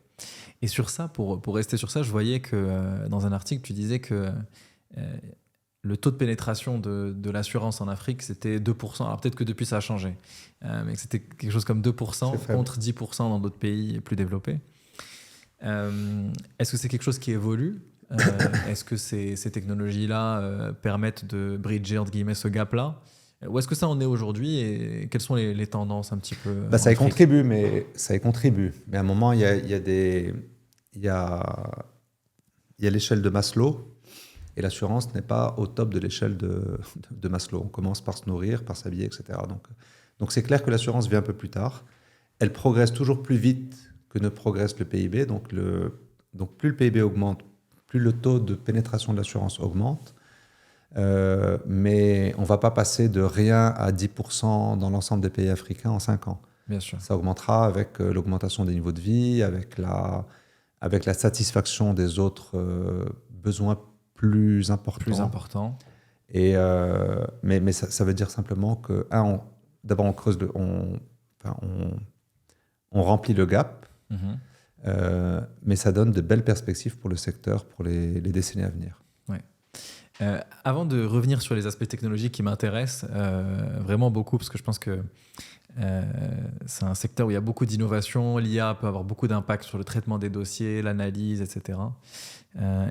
Et sur ça, pour rester sur ça, je voyais que dans un article, tu disais que le taux de pénétration de l'assurance en Afrique, c'était 2%. Alors peut-être que depuis, ça a changé, mais que c'était quelque chose comme 2% contre 10% dans d'autres pays plus développés. Est-ce que c'est quelque chose qui évolue ? Est-ce que ces technologies-là permettent de bridger, entre guillemets, ce gap-là ? Où est-ce que ça en est aujourd'hui et quelles sont les tendances un petit peu ça y contribue, mais à un moment, il y a l'échelle de Maslow, et l'assurance n'est pas au top de l'échelle de Maslow. On commence par se nourrir, par s'habiller, etc. Donc c'est clair que l'assurance vient un peu plus tard. Elle progresse toujours plus vite que ne progresse le PIB. Donc plus le PIB augmente, plus le taux de pénétration de l'assurance augmente. Mais on ne va pas passer de rien à 10% dans l'ensemble des pays africains en 5 ans. Bien sûr. Ça augmentera avec l'augmentation des niveaux de vie, avec la satisfaction des autres besoins plus importants. Mais ça veut dire simplement que, d'abord, on creuse on remplit le gap, mais ça donne de belles perspectives pour le secteur pour les décennies à venir. Avant de revenir sur les aspects technologiques qui m'intéressent vraiment beaucoup, parce que je pense que c'est un secteur où il y a beaucoup d'innovation, l'IA peut avoir beaucoup d'impact sur le traitement des dossiers, l'analyse, etc.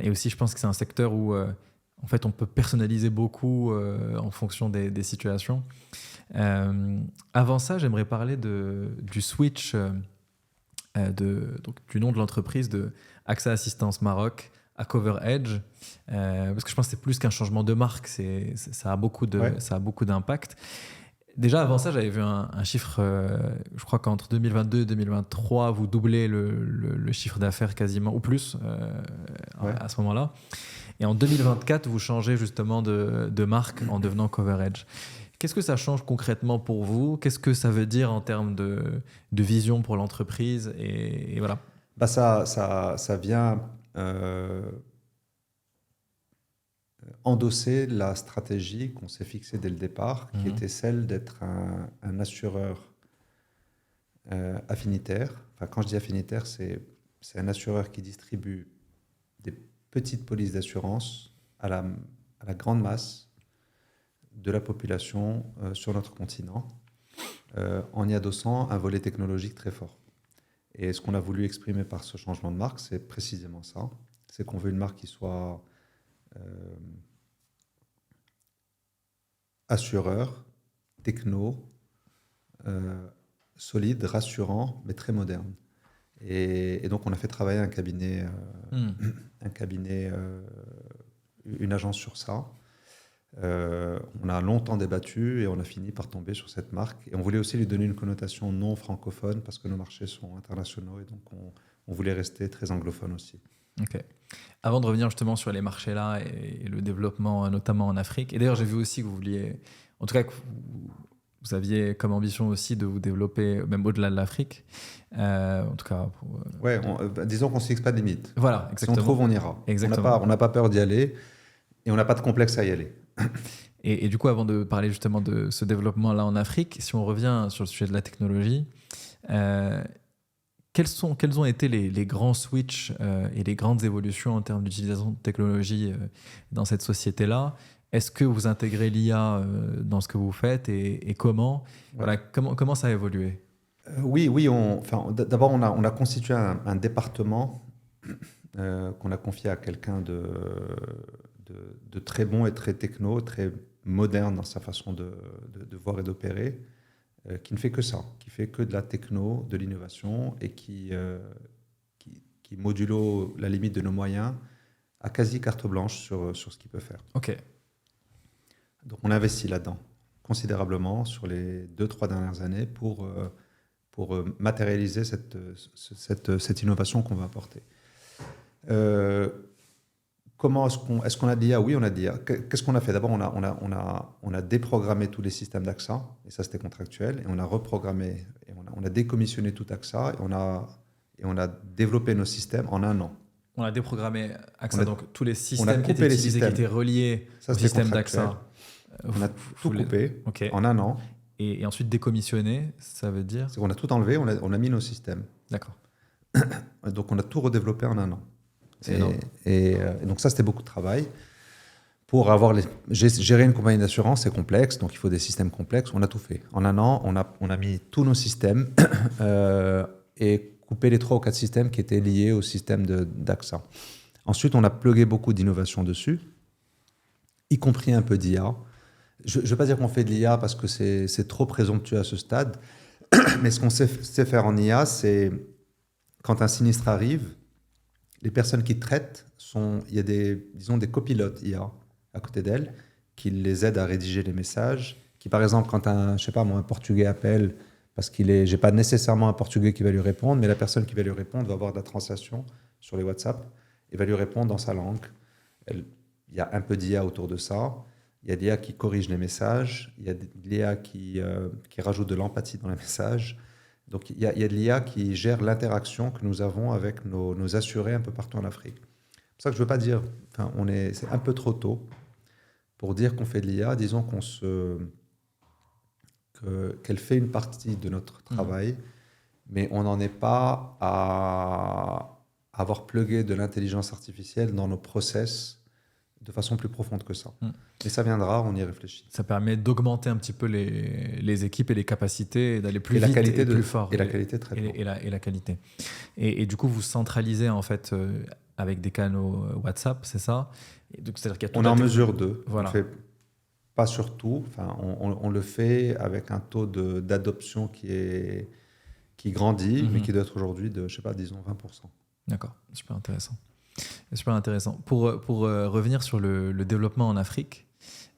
Et aussi, je pense que c'est un secteur où en fait, on peut personnaliser beaucoup en fonction des situations. Avant ça, j'aimerais parler du switch donc, du nom de l'entreprise de AXA Assistance Maroc à CoverEdge, parce que je pense que c'est plus qu'un changement de marque, ça a beaucoup d'impact. Déjà, avant ça, j'avais vu un chiffre, je crois qu'entre 2022 et 2023, vous doublez le chiffre d'affaires quasiment, ou plus, à ce moment-là. Et en 2024, vous changez justement de marque en devenant CoverEdge. Qu'est-ce que ça change concrètement pour vous? Qu'est-ce que ça veut dire en termes de vision pour l'entreprise? Et voilà. Ça vient endosser la stratégie qu'on s'est fixée dès le départ, qui était celle d'être un assureur affinitaire. Enfin, quand je dis affinitaire, c'est un assureur qui distribue des petites polices d'assurance à la grande masse de la population sur notre continent, en y adossant un volet technologique très fort. Et ce qu'on a voulu exprimer par ce changement de marque, c'est précisément ça. C'est qu'on veut une marque qui soit assureur, techno, solide, rassurant, mais très moderne. Et donc, on a fait travailler un cabinet, une agence sur ça. On a longtemps débattu et on a fini par tomber sur cette marque. Et on voulait aussi lui donner une connotation non francophone parce que nos marchés sont internationaux et donc on voulait rester très anglophone aussi. Ok. Avant de revenir justement sur les marchés là et le développement notamment en Afrique, et d'ailleurs j'ai vu aussi que vous vouliez, en tout cas que vous aviez comme ambition aussi de vous développer même au-delà de l'Afrique, en tout cas. Ouais, disons qu'on ne se fixe pas de limite. Voilà, exactement. Si on trouve, on ira. Exactement. On n'a pas peur d'y aller et on n'a pas de complexe à y aller. Et du coup, avant de parler justement de ce développement-là en Afrique, si on revient sur le sujet de la technologie, quels ont été les grands switches et les grandes évolutions en termes d'utilisation de technologie dans cette société-là? Est-ce que vous intégrez l'IA dans ce que vous faites et comment? Ouais. Voilà, comment ça a évolué? Oui. D'abord, on a constitué un département qu'on a confié à quelqu'un de très bon et très techno, très moderne dans sa façon de voir et d'opérer, qui ne fait que ça, qui fait que de la techno, de l'innovation et qui modulo la limite de nos moyens à quasi carte blanche sur ce qu'il peut faire. Ok. Donc on investit là-dedans considérablement sur les 2-3 dernières années pour matérialiser cette innovation qu'on va apporter. Comment est-ce qu'on a de l'IA? Oui, on a de l'IA. Qu'est-ce qu'on a fait? D'abord, on a déprogrammé tous les systèmes d'AXA, et ça c'était contractuel, et on a reprogrammé, et on a décommissionné tout AXA, et on a développé nos systèmes en 1 an. On a déprogrammé AXA, donc tous les systèmes qui étaient utilisés, qui étaient reliés au système d'AXA. On a tout coupé en 1 an. Et ensuite décommissionné, ça veut dire? C'est qu'on a tout enlevé, on a mis nos systèmes. D'accord. Donc on a tout redéveloppé en 1 an. Et donc ça, c'était beaucoup de travail. Pour gérer une compagnie d'assurance, c'est complexe, donc il faut des systèmes complexes. On a tout fait. En 1 an, on a mis tous nos systèmes et coupé les 3 ou 4 systèmes qui étaient liés au système d'AXA. Ensuite, on a plugué beaucoup d'innovations dessus, y compris un peu d'IA. Je ne veux pas dire qu'on fait de l'IA parce que c'est trop présomptueux à ce stade, mais ce qu'on sait faire en IA, c'est quand un sinistre arrive, les personnes qui traitent, il y a des copilotes IA à côté d'elles qui les aident à rédiger les messages, qui par exemple, quand un Portugais appelle, parce j'ai pas nécessairement un Portugais qui va lui répondre, mais la personne qui va lui répondre va avoir de la translation sur les WhatsApp et va lui répondre dans sa langue. Il y a un peu d'IA autour de ça. Il y a l'IA qui corrige les messages, il y a de l'IA qui rajoute de l'empathie dans les messages. Donc, il y a de l'IA qui gère l'interaction que nous avons avec nos assurés un peu partout en Afrique. C'est pour ça que je ne veux pas dire, c'est un peu trop tôt pour dire qu'on fait de l'IA. Disons qu'elle fait une partie de notre travail, mais on n'en est pas à avoir plugué de l'intelligence artificielle dans nos process de façon plus profonde que ça. Et ça viendra, on y réfléchit. Ça permet d'augmenter un petit peu les équipes et les capacités, et d'aller plus vite et plus fort. Et la qualité très bien. Et la qualité. Et du coup, vous centralisez en fait avec des canaux WhatsApp, c'est ça? Et donc, c'est-à-dire qu'il y a on est en mesure de. Voilà. On fait pas sur tout. On le fait avec un taux d'adoption qui grandit, mais qui doit être aujourd'hui de, disons 20%. D'accord, super intéressant. Super intéressant. Pour revenir sur le développement en Afrique,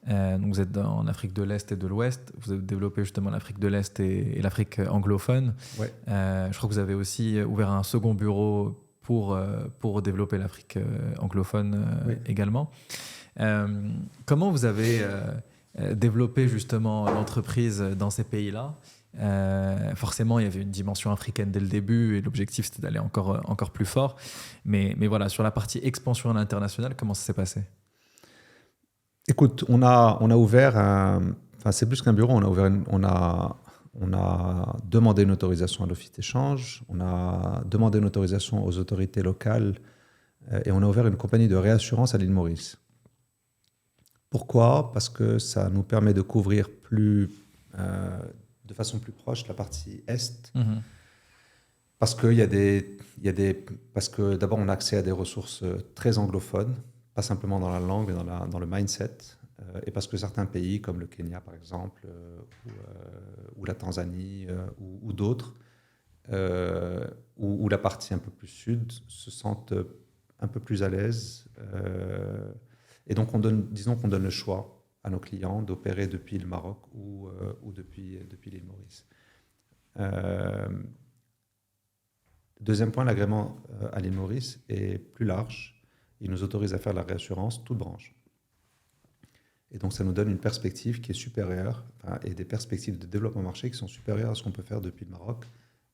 donc vous êtes en Afrique de l'Est et de l'Ouest, vous avez développé justement l'Afrique de l'Est et l'Afrique anglophone. Ouais. Je crois que vous avez aussi ouvert un second bureau pour développer l'Afrique anglophone également. Comment vous avez développer justement l'entreprise dans ces pays-là. Forcément, il y avait une dimension africaine dès le début et l'objectif c'était d'aller encore plus fort. Mais voilà, sur la partie expansion à l'international, comment ça s'est passé? Écoute, on a ouvert enfin c'est plus qu'un bureau, on a demandé une autorisation à l'office d'échange, on a demandé une autorisation aux autorités locales et on a ouvert une compagnie de réassurance à l'île Maurice. Pourquoi? Parce que ça nous permet de couvrir de façon plus proche la partie est. Parce que d'abord on a accès à des ressources très anglophones, pas simplement dans la langue, mais dans le mindset. Et parce que certains pays, comme le Kenya par exemple, ou la Tanzanie, ou d'autres, ou la partie un peu plus sud, se sentent un peu plus à l'aise. Et donc disons qu'on donne le choix à nos clients d'opérer depuis le Maroc ou depuis l'île Maurice. Deuxième point, l'agrément à l'île Maurice est plus large. Il nous autorise à faire la réassurance toute branche. Et donc, ça nous donne une perspective qui est supérieure, et des perspectives de développement marché qui sont supérieures à ce qu'on peut faire depuis le Maroc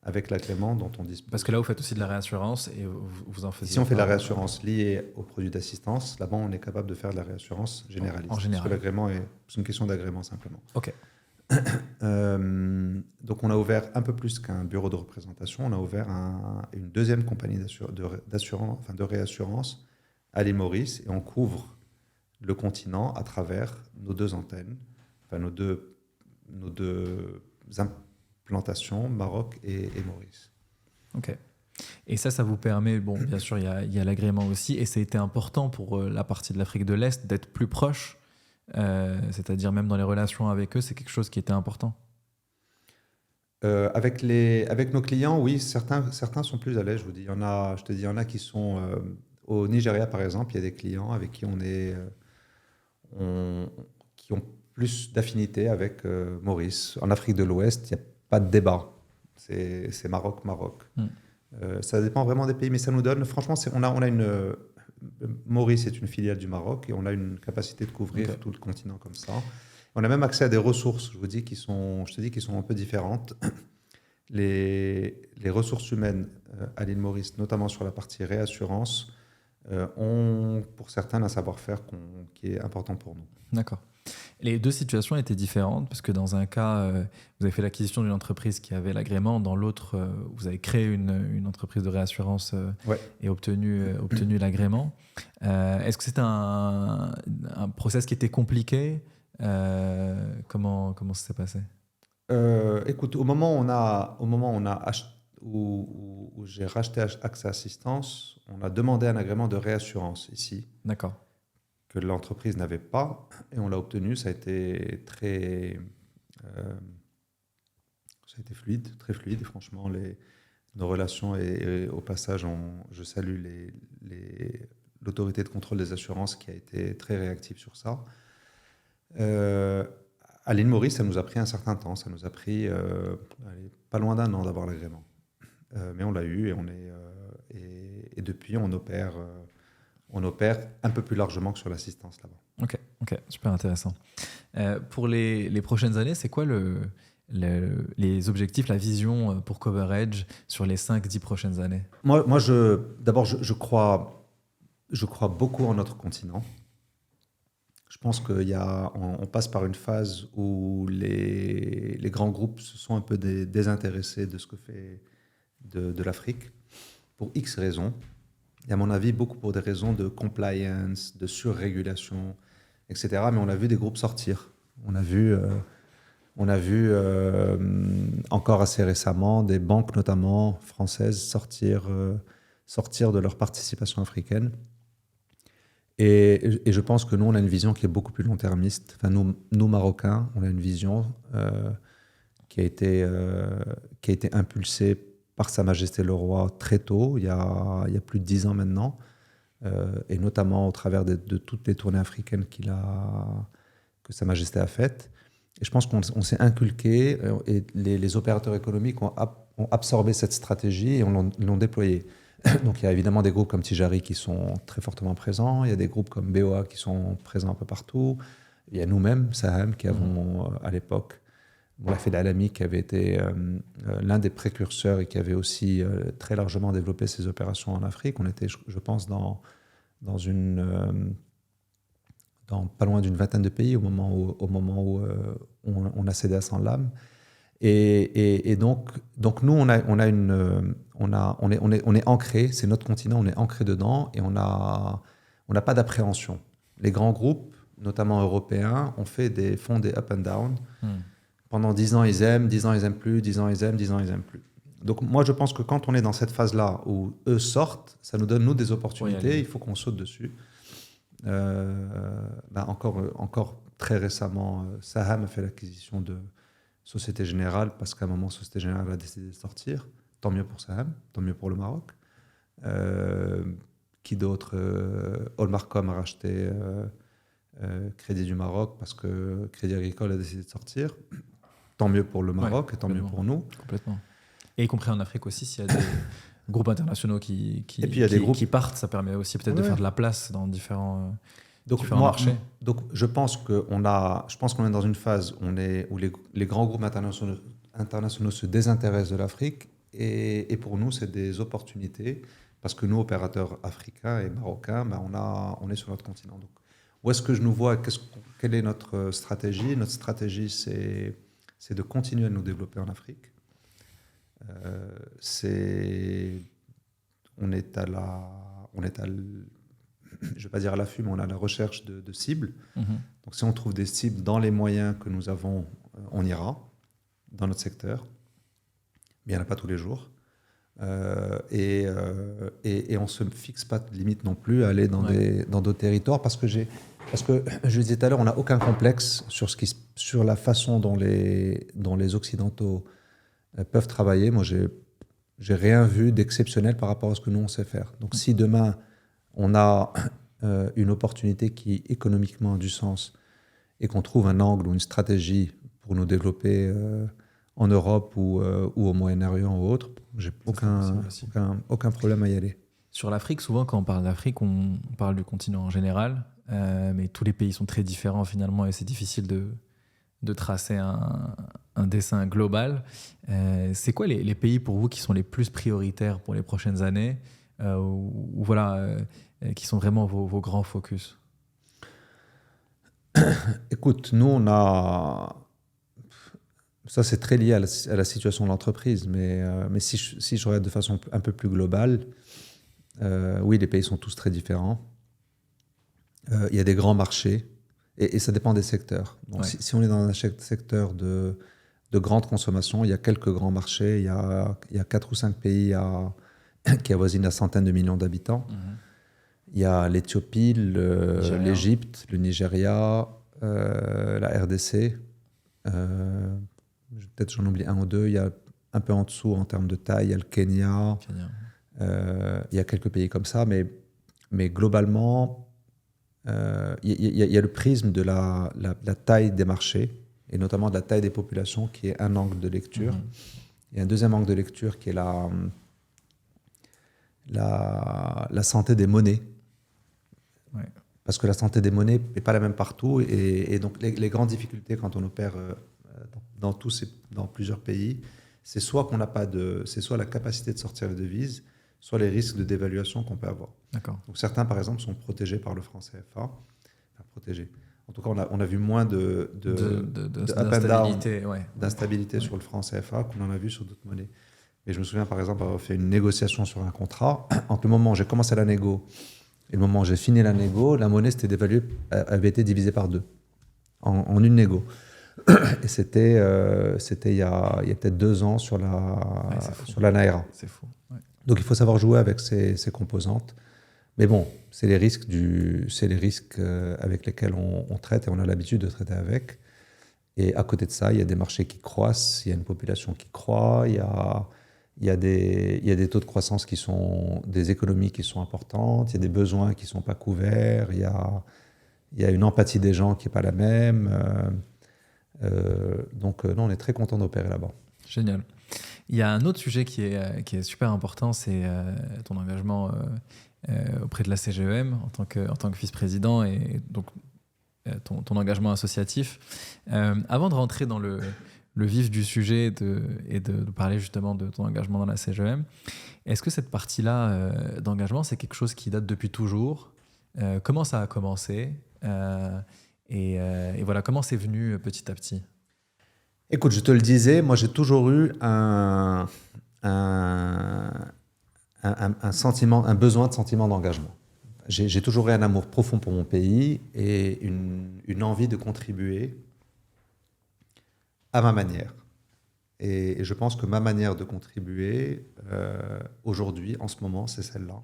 avec l'agrément dont on dispose. Parce que là, vous faites aussi de la réassurance et vous en faites. Si on fait de la réassurance liée aux produits d'assistance, là-bas, on est capable de faire de la réassurance généraliste. En général. Parce que l'agrément c'est une question d'agrément simplement. OK. Donc, on a ouvert un peu plus qu'un bureau de représentation. On a ouvert une deuxième compagnie de réassurance à l'île Maurice et on couvre le continent à travers nos deux antennes, enfin nos deux implantations, Maroc et Maurice. Ok. Et ça vous permet, bon, bien sûr, il y a l'agrément aussi, et ça a été important pour la partie de l'Afrique de l'Est d'être plus proche, c'est-à-dire même dans les relations avec eux, c'est quelque chose qui était important. Avec nos clients, oui, certains sont plus à l'aise, je vous dis. Il y en a qui sont au Nigeria, par exemple, il y a des clients avec qui qui ont plus d'affinité avec Maurice. En Afrique de l'Ouest, il n'y a pas de débat. C'est Maroc. Ça dépend vraiment des pays, mais ça nous donne, franchement, Maurice est une filiale du Maroc et on a une capacité de couvrir tout le continent comme ça. On a même accès à des ressources, je te dis, qui sont un peu différentes. Les ressources humaines à l'île Maurice, notamment sur la partie réassurance, ont pour certains un savoir-faire qui est important pour nous. D'accord. Les deux situations étaient différentes parce que dans un cas, vous avez fait l'acquisition d'une entreprise qui avait l'agrément, dans l'autre, vous avez créé une entreprise de réassurance et obtenu l'agrément. Est-ce que c'était un process qui était compliqué? Comment ça s'est passé? Écoute, au moment où j'ai racheté AXA Assistance, on a demandé un agrément de réassurance ici. D'accord. Que l'entreprise n'avait pas, et on l'a obtenu. Ça a été fluide, très fluide. Et franchement, nos relations, et au passage, je salue l'autorité de contrôle des assurances qui a été très réactive sur ça. À l'île Maurice, ça nous a pris un certain temps. Ça nous a pris pas loin d'un an d'avoir l'agrément. Mais on l'a eu et depuis, on opère un peu plus largement que sur l'assistance là-bas. Ok, super intéressant. Pour les prochaines années, c'est quoi les objectifs, la vision pour CoverEdge sur les 5-10 prochaines années? Moi, d'abord, je crois beaucoup en notre continent. Je pense qu'on passe par une phase où les grands groupes se sont un peu désintéressés de ce que fait de l'Afrique, pour X raisons. Et à mon avis, beaucoup pour des raisons de compliance, de surrégulation, etc. Mais on a vu des groupes sortir. On a vu encore assez récemment des banques, notamment françaises, sortir de leur participation africaine. Et je pense que nous, on a une vision qui est beaucoup plus long-termiste. Enfin, nous Marocains, on a une vision qui a été impulsée par Sa Majesté le Roi très tôt, il y a plus de 10 ans maintenant, et notamment au travers de toutes les tournées africaines que Sa Majesté a faites. Et je pense qu'on s'est inculqué, et les opérateurs économiques ont absorbé cette stratégie et l'ont déployée. Donc il y a évidemment des groupes comme Tijari qui sont très fortement présents, il y a des groupes comme BOA qui sont présents un peu partout, Il y a nous-mêmes, Saham, qui avons à l'époque, Moulafed Alami, qui avait été l'un des précurseurs et qui avait aussi très largement développé ses opérations en Afrique. On était, je pense, dans pas loin d'une vingtaine de pays au moment où on a cédé à Sanlam. Et donc nous, on est ancré, c'est notre continent, on est ancré dedans et on n'a pas d'appréhension. Les grands groupes, notamment européens, font des up and down. Pendant 10 ans, ils aiment, 10 ans, ils n'aiment plus, 10 ans, ils aiment, 10 ans, ils n'aiment plus. Donc moi, je pense que quand on est dans cette phase-là où eux sortent, ça nous donne, nous, des opportunités, il faut qu'on saute dessus. Encore très récemment, Saham a fait l'acquisition de Société Générale parce qu'à un moment, Société Générale a décidé de sortir. Tant mieux pour Saham, tant mieux pour le Maroc. Qui d'autre Olmarcom a racheté Crédit du Maroc parce que Crédit Agricole a décidé de sortir. Tant mieux pour le Maroc et tant mieux pour nous. Complètement. Et y compris en Afrique aussi, s'il y a des groupes internationaux qui partent, ça permet aussi peut-être de faire de la place dans différents marchés. Donc je pense qu'on est dans une phase où les grands groupes internationaux se désintéressent de l'Afrique et pour nous, c'est des opportunités parce que nous, opérateurs africains et marocains, on est sur notre continent. Donc, où est-ce que je nous vois? Quelle est notre stratégie? Notre stratégie, c'est de continuer à nous développer en Afrique. On est à je vais pas dire à l'affût, mais on est à la recherche de cibles. Donc si on trouve des cibles dans les moyens que nous avons, on ira dans notre secteur. Mais il n'y en a pas tous les jours. Et on ne se fixe pas de limite non plus à aller dans d'autres territoires parce que je disais tout à l'heure, on n'a aucun complexe sur la façon dont les Occidentaux peuvent travailler. Moi, j'ai rien vu d'exceptionnel par rapport à ce que nous, on sait faire. Donc, si demain, on a une opportunité qui économiquement a du sens et qu'on trouve un angle ou une stratégie pour nous développer en Europe ou au Moyen-Orient ou autre, j'ai aucun problème à y aller. Sur l'Afrique, souvent, quand on parle d'Afrique, on parle du continent en général, mais tous les pays sont très différents finalement et c'est difficile de tracer un dessin global. C'est quoi les pays pour vous qui sont les plus prioritaires pour les prochaines années qui sont vraiment vos grands focus? Écoute, nous, ça, c'est très lié à la situation de l'entreprise, mais si je regarde de façon un peu plus globale, oui, les pays sont tous très différents. Il y a des grands marchés et ça dépend des secteurs. Donc, si on est dans un secteur de grande consommation, il y a quelques grands marchés. Il y a 4 ou 5 pays qui avoisinent la centaine de millions d'habitants. Il y a l'Éthiopie, l'Égypte, le Nigeria, la RDC. Peut-être j'en oublie un ou deux. Il y a un peu en dessous en termes de taille, il y a le Kenya. Il y a quelques pays comme ça, mais globalement, il y a le prisme de la taille des marchés et notamment de la taille des populations qui est un angle de lecture. Il y a un deuxième angle de lecture qui est la santé des monnaies. Parce que la santé des monnaies n'est pas la même partout et donc les grandes difficultés quand on opère dans plusieurs pays, c'est soit la capacité de sortir les devises, soit les risques de dévaluation qu'on peut avoir. D'accord. Donc certains, par exemple, sont protégés par le franc CFA. Enfin, protégés. En tout cas, on a vu moins d'instabilité sur le franc CFA qu'on en a vu sur d'autres monnaies. Et je me souviens, par exemple, avoir fait une négociation sur un contrat. Entre le moment où j'ai commencé la négo et le moment où j'ai fini la négo, la monnaie s'était dévaluée, avait été divisée par 2 en une négo. Et c'était il y a peut-être 2 ans sur la Naira. C'est fou. Ouais. Donc il faut savoir jouer avec ces composantes. Mais bon, c'est les risques avec lesquels on traite et on a l'habitude de traiter avec. Et à côté de ça, il y a des marchés qui croissent, il y a une population qui croît, il y a des taux de croissance qui sont des économies qui sont importantes, il y a des besoins qui ne sont pas couverts, il y a une empathie des gens qui n'est pas la même. Donc non, on est très content d'opérer là-bas. Génial. Il y a un autre sujet qui est super important, c'est ton engagement auprès de la CGEM en tant que vice-président. Et donc, ton engagement associatif. Avant de rentrer dans le vif du sujet et de parler justement de ton engagement dans la CGEM, est-ce que cette partie-là d'engagement, c'est quelque chose qui date depuis toujours? Comment ça a commencé? Et voilà, comment c'est venu petit à petit? Écoute, je te le disais, moi j'ai toujours eu un sentiment, un besoin de sentiment d'engagement. J'ai toujours eu un amour profond pour mon pays et une envie de contribuer à ma manière. Et je pense que ma manière de contribuer aujourd'hui, en ce moment, c'est celle-là.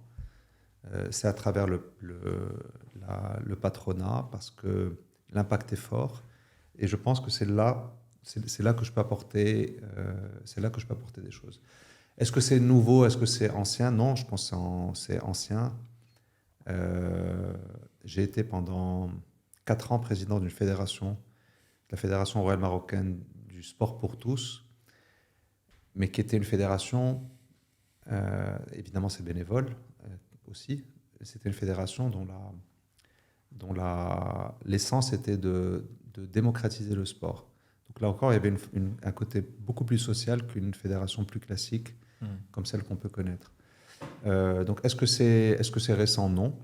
C'est à travers le patronat parce que l'impact est fort. Et je pense que c'est là que je peux apporter, des choses. Est-ce que c'est nouveau? Est-ce que c'est ancien? Non, je pense que c'est ancien. J'ai été pendant 4 ans président d'une fédération, la Fédération royale marocaine du sport pour tous, mais qui était une fédération, évidemment c'est bénévole aussi, c'était une fédération dont l'essence était de démocratiser le sport. Donc là encore, il y avait un côté beaucoup plus social qu'une fédération plus classique, comme celle qu'on peut connaître. Donc est-ce que c'est récent? Non.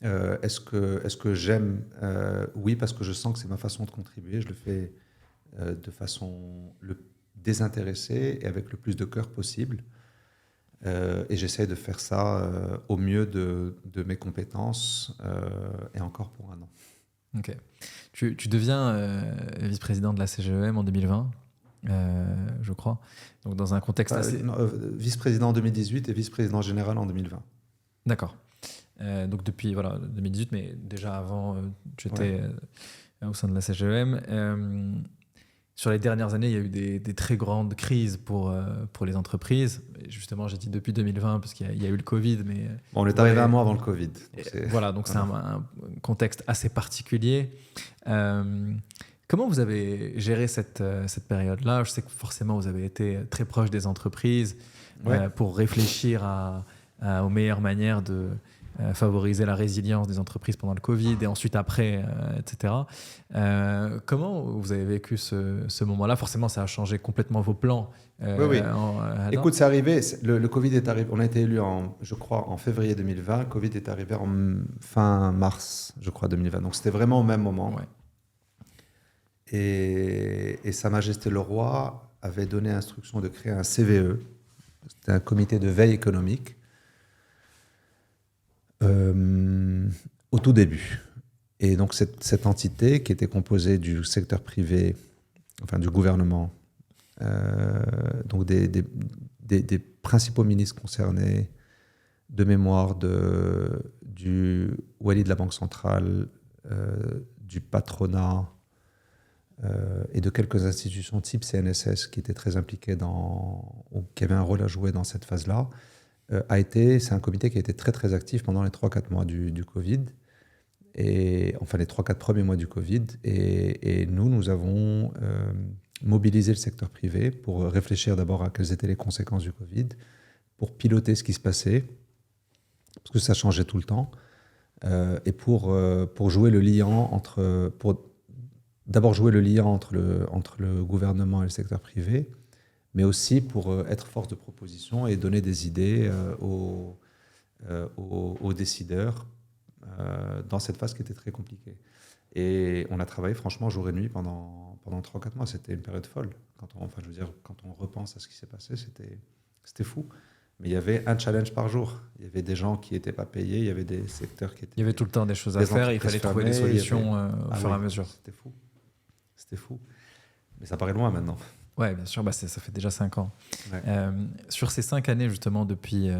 Est-ce que j'aime? Oui, parce que je sens que c'est ma façon de contribuer. Je le fais de façon désintéressée et avec le plus de cœur possible. Et j'essaie de faire ça au mieux de mes compétences et encore pour un an. Ok. Tu deviens vice-président de la CGEM en 2020, je crois. Donc dans un contexte assez... vice-président en 2018 et vice-président général en 2020. D'accord. Donc depuis 2018, mais déjà avant, tu étais au sein de la CGEM. Sur les dernières années, il y a eu des très grandes crises pour les entreprises. Et justement, j'ai dit depuis 2020 parce qu'il y a eu le Covid. Mais on est arrivé un mois avant le Covid. Donc c'est un contexte assez particulier. Comment vous avez géré cette période-là? Je sais que forcément, vous avez été très proche des entreprises pour réfléchir aux meilleures manières de favoriser la résilience des entreprises pendant le Covid et ensuite après, etc. Comment vous avez vécu ce moment-là? Forcément, ça a changé complètement vos plans. Oui. Écoute, c'est arrivé, le Covid est arrivé, on a été élu je crois, en février 2020, le Covid est arrivé en fin mars, je crois, 2020. Donc c'était vraiment au même moment. Ouais. Et Sa Majesté le Roi avait donné instruction de créer un CVE, c'était un comité de veille économique, au tout début. Et donc cette entité qui était composée du secteur privé, enfin du gouvernement, donc des principaux ministres concernés, de mémoire du Wali de la Banque centrale, du patronat et de quelques institutions type CNSS qui étaient très impliquées qui avaient un rôle à jouer dans cette phase-là, c'est un comité qui a été très très actif pendant les 3-4 mois du Covid, enfin les 3-4 premiers mois du Covid, et nous avons mobilisé le secteur privé pour réfléchir d'abord à quelles étaient les conséquences du Covid, pour piloter ce qui se passait, parce que ça changeait tout le temps, et pour jouer le liant d'abord jouer le liant entre le gouvernement et le secteur privé, mais aussi pour être force de proposition et donner des idées aux décideurs dans cette phase qui était très compliquée. Et on a travaillé franchement jour et nuit pendant 3-4 mois. C'était une période folle. Quand on repense à ce qui s'est passé, c'était fou. Mais il y avait un challenge par jour. Il y avait des gens qui n'étaient pas payés, il y avait des secteurs qui étaient... Il y avait tout le temps des choses à faire et il fallait trouver des solutions au fur et à mesure. C'était fou. Mais ça paraît loin maintenant. Oui, bien sûr, ça fait déjà 5 ans. Ouais. Sur ces 5 années, justement, depuis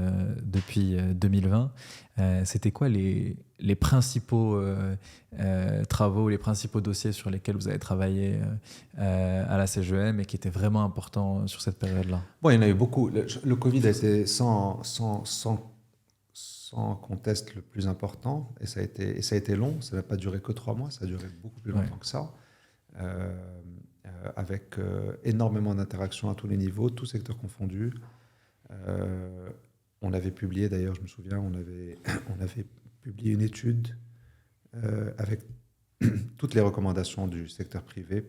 2020, c'était quoi les principaux travaux, les principaux dossiers sur lesquels vous avez travaillé à la CGEM et qui étaient vraiment importants sur cette période-là? Bon, il y en a eu beaucoup. Le Covid a été sans conteste le plus important, et ça a été long. Ça n'a pas duré que 3 mois, ça a duré beaucoup plus longtemps que ça. Avec énormément d'interactions à tous les niveaux, tous secteurs confondus. On avait publié, d'ailleurs, je me souviens, on avait publié une étude avec toutes les recommandations du secteur privé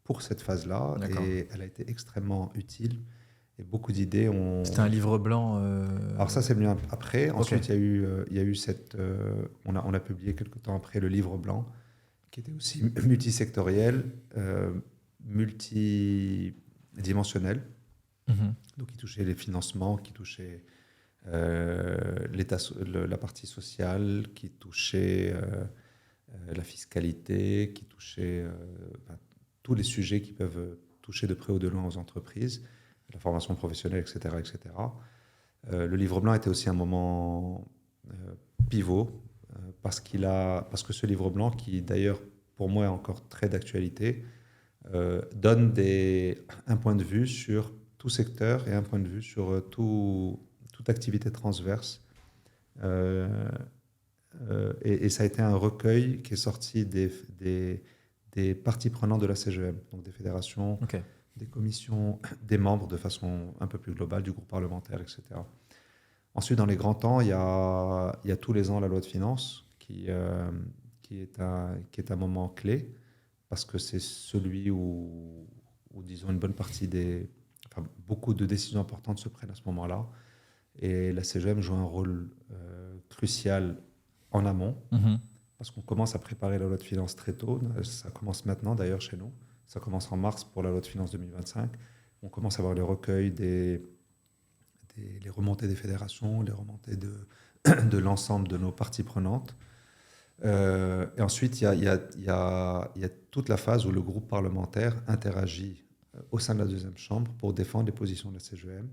pour cette phase-là. D'accord. Et elle a été extrêmement utile. Et beaucoup d'idées ont... C'était un livre blanc. Alors ça, c'est venu après. Ensuite, Ok. il y a eu cette... on a publié quelque temps après le livre blanc, qui était aussi multisectoriel, multidimensionnel. Mhm. Donc, qui touchait les financements, qui touchait la partie sociale, qui touchait la fiscalité, qui touchait tous les sujets qui peuvent toucher de près ou de loin aux entreprises, la formation professionnelle, etc. etc. Le livre blanc était aussi un moment pivot, parce que ce livre blanc, qui d'ailleurs pour moi est encore très d'actualité, donne un point de vue sur tout secteur et un point de vue sur toute activité transverse. Et ça a été un recueil qui est sorti des parties prenantes de la CGM, donc des fédérations, Ok. des commissions, des membres de façon un peu plus globale, du groupe parlementaire, etc. Ensuite, dans les grands temps, il y a tous les ans la loi de finances qui est un moment clé, parce que c'est celui où, disons, une bonne partie beaucoup de décisions importantes se prennent à ce moment-là. Et la CGM joue un rôle crucial en amont, Mhm. parce qu'on commence à préparer la loi de finances très tôt. Ça commence maintenant, d'ailleurs, chez nous. Ça commence en mars pour la loi de finances 2025. On commence à avoir le recueil les remontées des fédérations, les remontées de l'ensemble de nos parties prenantes. Et ensuite, il y a toute la phase où le groupe parlementaire interagit au sein de la deuxième chambre pour défendre les positions de la CGM.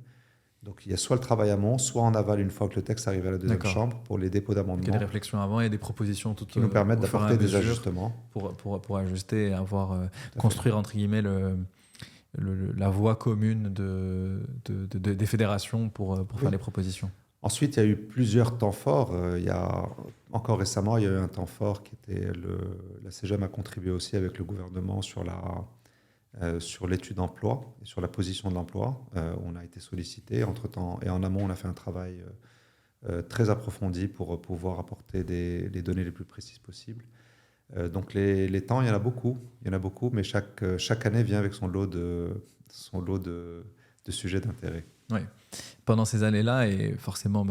Donc, il y a soit le travail amont, soit en aval une fois que le texte arrive à la deuxième D'accord. chambre pour les dépôts Donc, il y a d'amendements des réflexions avant et des propositions toutes qui nous permettent au fur et à d'apporter des mesure ajustements. pour ajuster et avoir Tout à fait. construire entre guillemets la voie commune des fédérations pour Oui. faire les propositions. Ensuite, il y a eu plusieurs temps forts. Encore récemment, il y a eu un temps fort qui était la CGM a contribué aussi avec le gouvernement sur l'étude d'emploi et sur la position de l'emploi. On a été sollicité entre-temps, et en amont, on a fait un travail très approfondi pour pouvoir apporter les données les plus précises possibles. Donc les temps, il y en a beaucoup, mais chaque année vient avec son lot de sujets d'intérêt. Oui. Pendant ces années-là, et forcément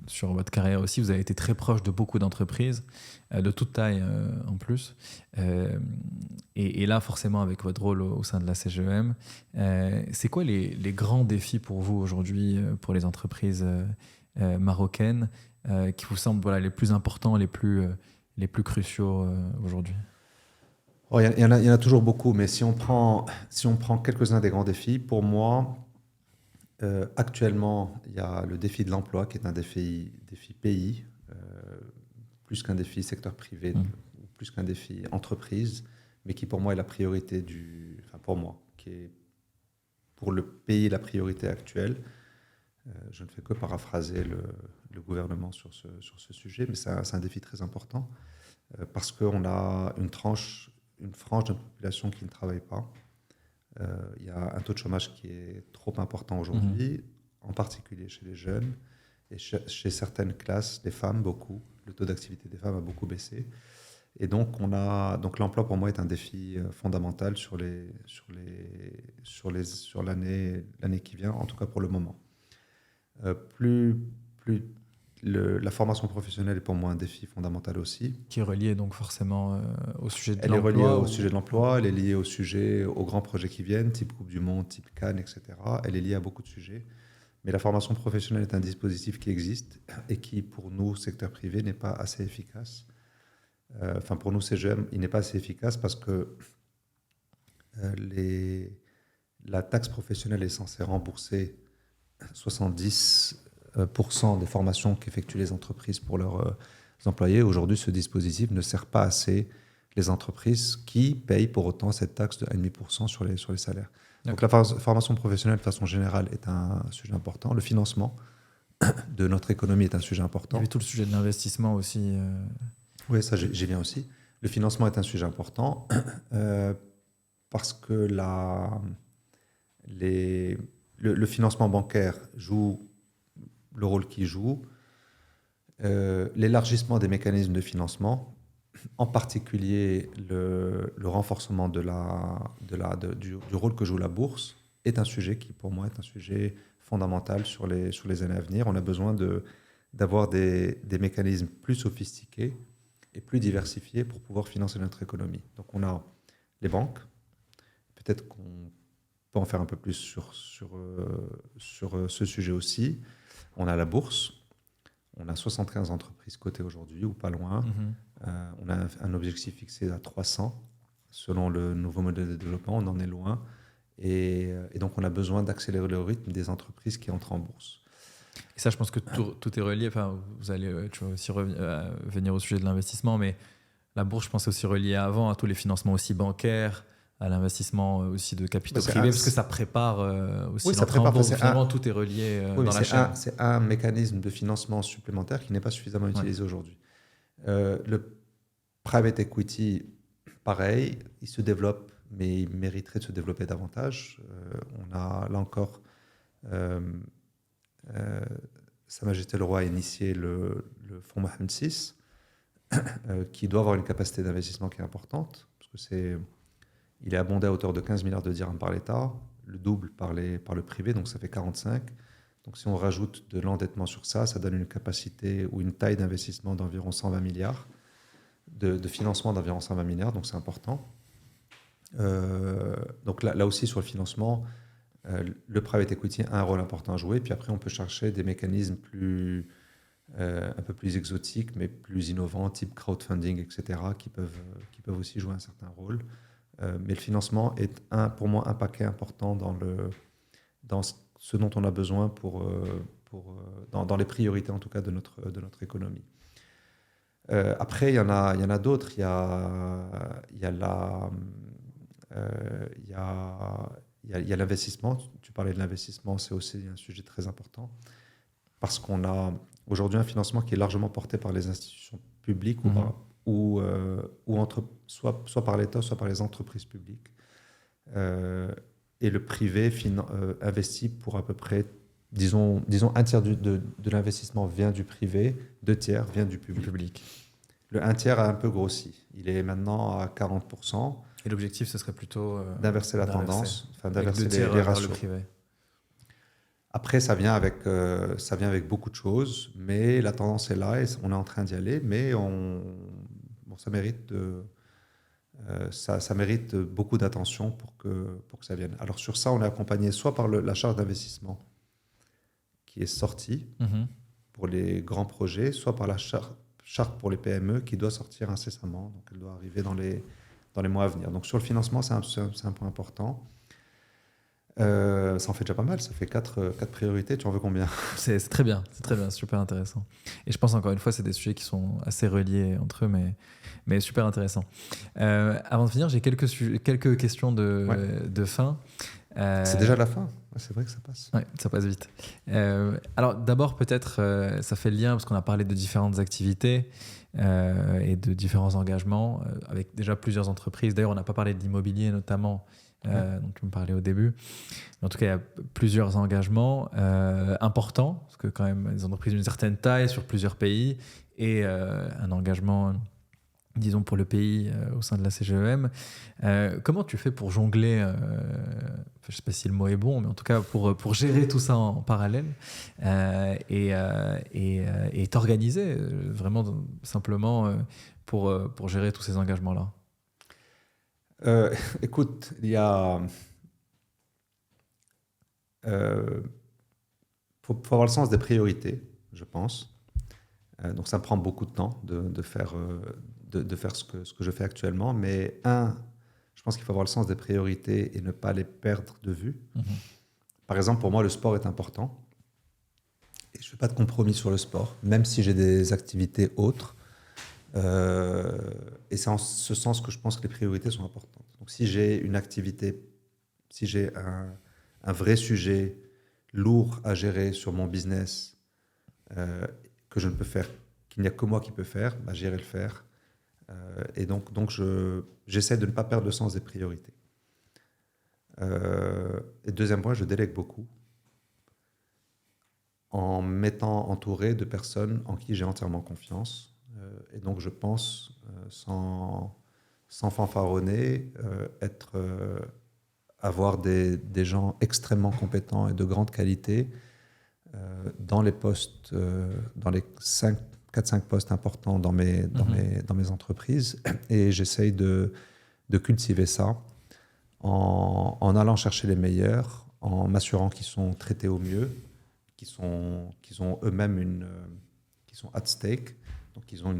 sur votre carrière aussi, vous avez été très proche de beaucoup d'entreprises, de toute taille en plus. Et là, forcément, avec votre rôle au sein de la CGEM, c'est quoi les grands défis pour vous aujourd'hui, pour les entreprises marocaines, qui vous semblent les plus importants, les plus cruciaux aujourd'hui? Oh, il y en a toujours beaucoup, mais si on prend quelques-uns des grands défis, pour moi, actuellement, il y a le défi de l'emploi qui est un défi pays, plus qu'un défi secteur privé, ou plus qu'un défi entreprise, mais qui pour moi est la priorité qui est pour le pays la priorité actuelle. Je ne fais que paraphraser le gouvernement sur ce sujet, mais c'est un défi très important, parce qu'on a une frange de notre population qui ne travaille pas. Il y a un taux de chômage qui est trop important aujourd'hui, en particulier chez les jeunes, et chez certaines classes, les femmes, beaucoup. Le taux d'activité des femmes a beaucoup baissé. Et donc, l'emploi, pour moi, est un défi fondamental sur l'année qui vient, en tout cas pour le moment. La formation professionnelle est pour moi un défi fondamental aussi. Qui est relié donc forcément au sujet de Elle est l'emploi. reliée au sujet de l'emploi, elle est liée aux grands projets qui viennent, type Coupe du Monde, type Cannes, etc. Elle est liée à beaucoup de sujets. Mais la formation professionnelle est un dispositif qui existe et qui, pour nous, secteur privé, n'est pas assez efficace. Pour nous, CGM, il n'est pas assez efficace parce que la taxe professionnelle est censée rembourser 70% des formations qu'effectuent les entreprises pour leurs employés. Aujourd'hui, ce dispositif ne sert pas assez les entreprises qui payent pour autant cette taxe de 1,5% sur les salaires. Donc la formation professionnelle, de façon générale, est un sujet important. Le financement de notre économie est un sujet important. Il y avait tout le sujet de l'investissement aussi. Oui, ça, j'y viens aussi. Le financement est un sujet important parce que le financement bancaire joue le rôle qu'il joue. L'élargissement des mécanismes de financement en particulier le renforcement du rôle que joue la bourse est un sujet qui, pour moi, est un sujet fondamental sur les années à venir. On a besoin d'avoir des mécanismes plus sophistiqués et plus diversifiés pour pouvoir financer notre économie. Donc on a les banques, peut-être qu'on peut en faire un peu plus sur ce sujet aussi. On a la bourse, on a 75 entreprises cotées aujourd'hui, ou pas loin. On a un objectif fixé à 300. Selon le nouveau modèle de développement, on en est loin. Et donc, on a besoin d'accélérer le rythme des entreprises qui entrent en bourse. Et ça, je pense que tout est relié. Enfin, tu vas aussi venir au sujet de l'investissement, mais la bourse, je pense, est aussi reliée avant à tous les financements aussi bancaires, à l'investissement aussi de capitaux privés, parce que ça prépare aussi l'entrée en bourse. Finalement, tout est relié dans la chaîne. C'est un mécanisme de financement supplémentaire qui n'est pas suffisamment utilisé aujourd'hui. Le private equity, pareil, il se développe, mais il mériterait de se développer davantage. On a, là encore, Sa Majesté le Roi a initié le fonds Mohamed VI, qui doit avoir une capacité d'investissement qui est importante, parce que il est abondé à hauteur de 15 milliards de dirhams par l'État, le double par le privé, donc ça fait 45. Donc si on rajoute de l'endettement sur ça, ça donne une capacité ou une taille d'investissement d'environ 120 milliards, de financement d'environ 120 milliards, donc c'est important. Donc là aussi, sur le financement, le private equity a un rôle important à jouer. Puis après, on peut chercher des mécanismes un peu plus exotiques, mais plus innovants, type crowdfunding, etc., qui peuvent aussi jouer un certain rôle. Mais le financement est, pour moi, un paquet important dans ce dont on a besoin dans les priorités, en tout cas, de notre économie. Après, il y en a d'autres. Il y a l'investissement. Tu parlais de l'investissement, c'est aussi un sujet très important parce qu'on a aujourd'hui un financement qui est largement porté par les institutions publiques soit par l'État, soit par les entreprises publiques. Et le privé investit pour à peu près, disons un tiers de l'investissement vient du privé, 2 tiers vient du public. Le 1 tiers a un peu grossi. Il est maintenant à 40%. Et l'objectif, ce serait plutôt d'inverser la tendance, d'inverser les ratios. Le privé. Après, ça vient avec beaucoup de choses, mais la tendance est là et on est en train d'y aller. Mais ça mérite beaucoup d'attention pour que ça vienne. Alors sur ça, on est accompagné soit par la charge d'investissement qui est sortie pour les grands projets, soit par la charte pour les PME qui doit sortir incessamment. Donc elle doit arriver dans les mois à venir. Donc sur le financement, c'est un point important. Ça en fait déjà pas mal, ça fait 4 priorités. Tu en veux combien ? C'est très bien, super intéressant. Et je pense encore une fois, c'est des sujets qui sont assez reliés entre eux, mais super intéressant. Avant de finir, j'ai quelques questions de fin. C'est déjà la fin. C'est vrai que ça passe. Oui, ça passe vite. Alors d'abord, peut-être, ça fait le lien parce qu'on a parlé de différentes activités et de différents engagements avec déjà plusieurs entreprises. D'ailleurs, on n'a pas parlé de l'immobilier notamment, dont tu me parlais au début. Mais en tout cas, il y a plusieurs engagements importants, parce que quand même, des entreprises d'une certaine taille sur plusieurs pays et un engagement, disons, pour le pays au sein de la CGEM. Comment tu fais pour jongler, je ne sais pas si le mot est bon, mais en tout cas pour gérer tout ça en parallèle et t'organiser vraiment simplement pour gérer tous ces engagements-là? Écoute, il y a... faut avoir le sens des priorités, je pense. Donc ça me prend beaucoup de temps de faire ce que je fais actuellement. Mais je pense qu'il faut avoir le sens des priorités et ne pas les perdre de vue. Par exemple, pour moi, le sport est important. Et je ne fais pas de compromis sur le sport, même si j'ai des activités autres. Et c'est en ce sens que je pense que les priorités sont importantes. Donc si j'ai une activité, si j'ai un vrai sujet lourd à gérer sur mon business que je ne peux faire, qu'il n'y a que moi qui peux faire, j'irai le faire. Et donc j'essaie de ne pas perdre le sens des priorités. Et deuxième point, je délègue beaucoup en m'étant entouré de personnes en qui j'ai entièrement confiance. Et donc, je pense, sans fanfaronner, avoir des gens extrêmement compétents et de grande qualité dans les postes, dans les 4-5 postes importants dans mes entreprises. Et j'essaye de cultiver ça en allant chercher les meilleurs, en m'assurant qu'ils sont traités au mieux, qu'ils ont eux-mêmes qui sont at stake, donc qui ont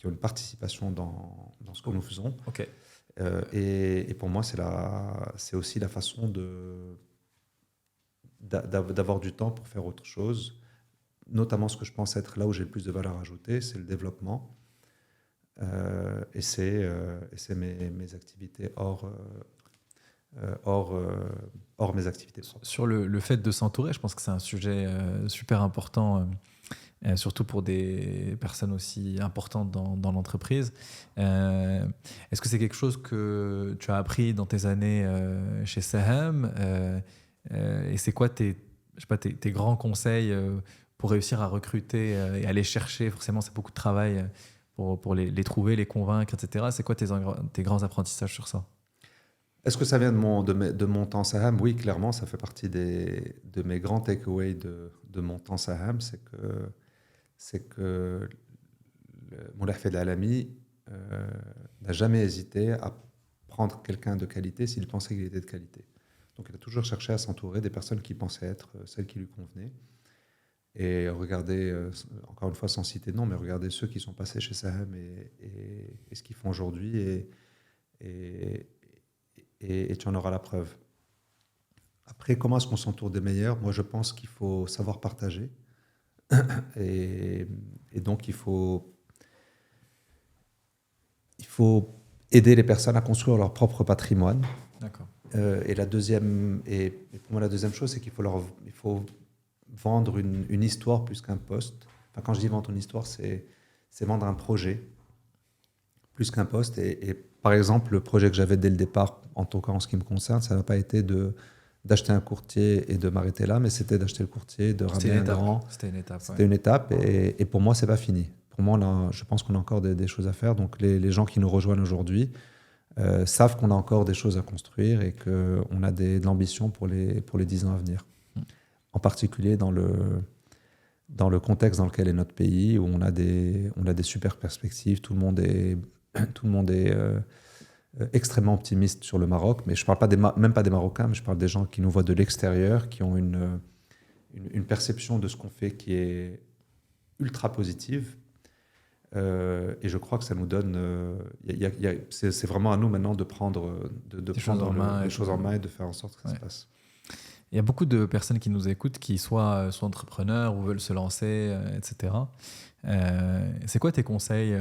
une participation dans ce que nous faisons. Ok. Et pour moi, c'est aussi la façon d'avoir du temps pour faire autre chose, notamment ce que je pense être là où j'ai le plus de valeur ajoutée, c'est le développement. Et c'est mes activités hors mes activités propres. Sur le fait de s'entourer, je pense que c'est un sujet super important, surtout pour des personnes aussi importantes dans l'entreprise. Est-ce que c'est quelque chose que tu as appris dans tes années chez Saham et c'est quoi tes grands conseils pour réussir à recruter et aller chercher? Forcément, c'est beaucoup de travail pour les trouver, les convaincre, etc. C'est quoi tes grands apprentissages sur ça? Est-ce que ça vient de mon temps Saham? Oui, clairement, ça fait partie de mes grands takeaways de mon temps Saham. C'est que Moulay Hafid Alami n'a jamais hésité à prendre quelqu'un de qualité s'il pensait qu'il était de qualité. Donc, il a toujours cherché à s'entourer des personnes qui pensaient être celles qui lui convenaient. Et regardez, encore une fois, sans citer de nom, mais regardez ceux qui sont passés chez Saham et ce qu'ils font aujourd'hui. Et tu en auras la preuve. Après, comment est-ce qu'on s'entoure des meilleurs? Moi, je pense qu'il faut savoir partager. Et donc, il faut aider les personnes à construire leur propre patrimoine. D'accord. Et pour moi, la deuxième chose, c'est qu'il faut vendre une histoire plus qu'un poste. Enfin, quand je dis vendre une histoire, c'est vendre un projet plus qu'un poste. Et par exemple, le projet que j'avais dès le départ, en tout cas en ce qui me concerne, ça n'a pas été d'acheter un courtier et de m'arrêter là, mais c'était d'acheter le courtier, de ramener un grand. C'était une étape. C'était une étape et pour moi, c'est pas fini. Pour moi, je pense qu'on a encore des choses à faire. Donc, les gens qui nous rejoignent aujourd'hui savent qu'on a encore des choses à construire et qu'on a de l'ambition pour les 10 ans à venir. En particulier dans le contexte dans lequel est notre pays, où on a des super perspectives. Tout le monde est extrêmement optimiste sur le Maroc, mais je ne parle même pas des Marocains, mais je parle des gens qui nous voient de l'extérieur, qui ont une perception de ce qu'on fait qui est ultra positive. Et je crois que ça nous donne... c'est vraiment à nous maintenant de prendre les choses en main et de faire en sorte que ça se passe. Il y a beaucoup de personnes qui nous écoutent qui soit sont entrepreneurs ou veulent se lancer, etc. C'est quoi tes conseils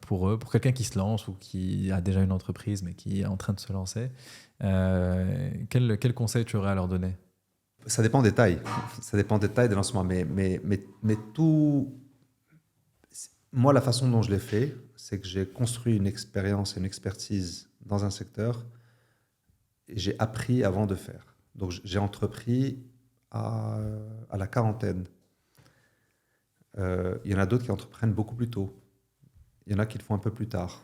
pour eux, pour quelqu'un qui se lance ou qui a déjà une entreprise mais qui est en train de se lancer? Quel conseil tu aurais à leur donner? Ça dépend des tailles. Ça dépend des tailles de lancement. Mais tout... Moi, la façon dont je l'ai fait, c'est que j'ai construit une expérience et une expertise dans un secteur et j'ai appris avant de faire. Donc, j'ai entrepris à la quarantaine. Il y en a d'autres qui entreprennent beaucoup plus tôt. Il y en a qui le font un peu plus tard.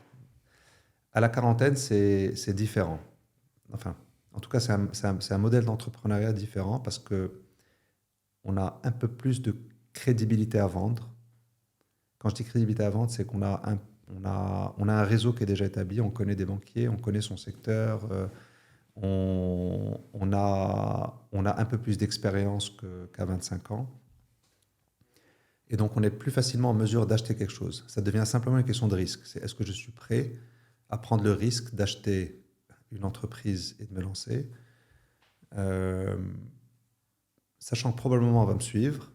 À la quarantaine, c'est différent. Enfin, en tout cas, c'est un modèle d'entrepreneuriat différent parce qu'on a un peu plus de crédibilité à vendre. Quand je dis crédibilité à vendre, c'est qu'on a un réseau qui est déjà établi, on connaît des banquiers, on connaît son secteur, on a un peu plus d'expérience qu'à 25 ans. Et donc, on est plus facilement en mesure d'acheter quelque chose. Ça devient simplement une question de risque. C'est est-ce que je suis prêt à prendre le risque d'acheter une entreprise et de me lancer, sachant que probablement on va me suivre,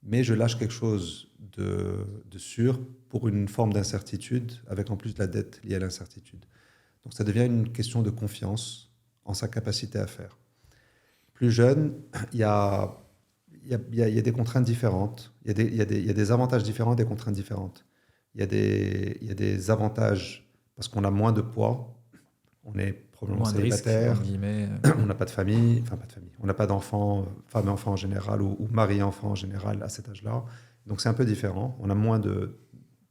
mais je lâche quelque chose de sûr pour une forme d'incertitude, avec en plus de la dette liée à l'incertitude. Donc ça devient une question de confiance en sa capacité à faire. Plus jeune, il y a des contraintes différentes, il y a des avantages différents, des contraintes différentes. Il y a des avantages parce qu'on a moins de poids, on est probablement célibataire, on n'a pas de famille, on n'a pas d'enfants, femme et enfant en général, ou mari et enfant en général à cet âge-là. Donc c'est un peu différent, on a moins de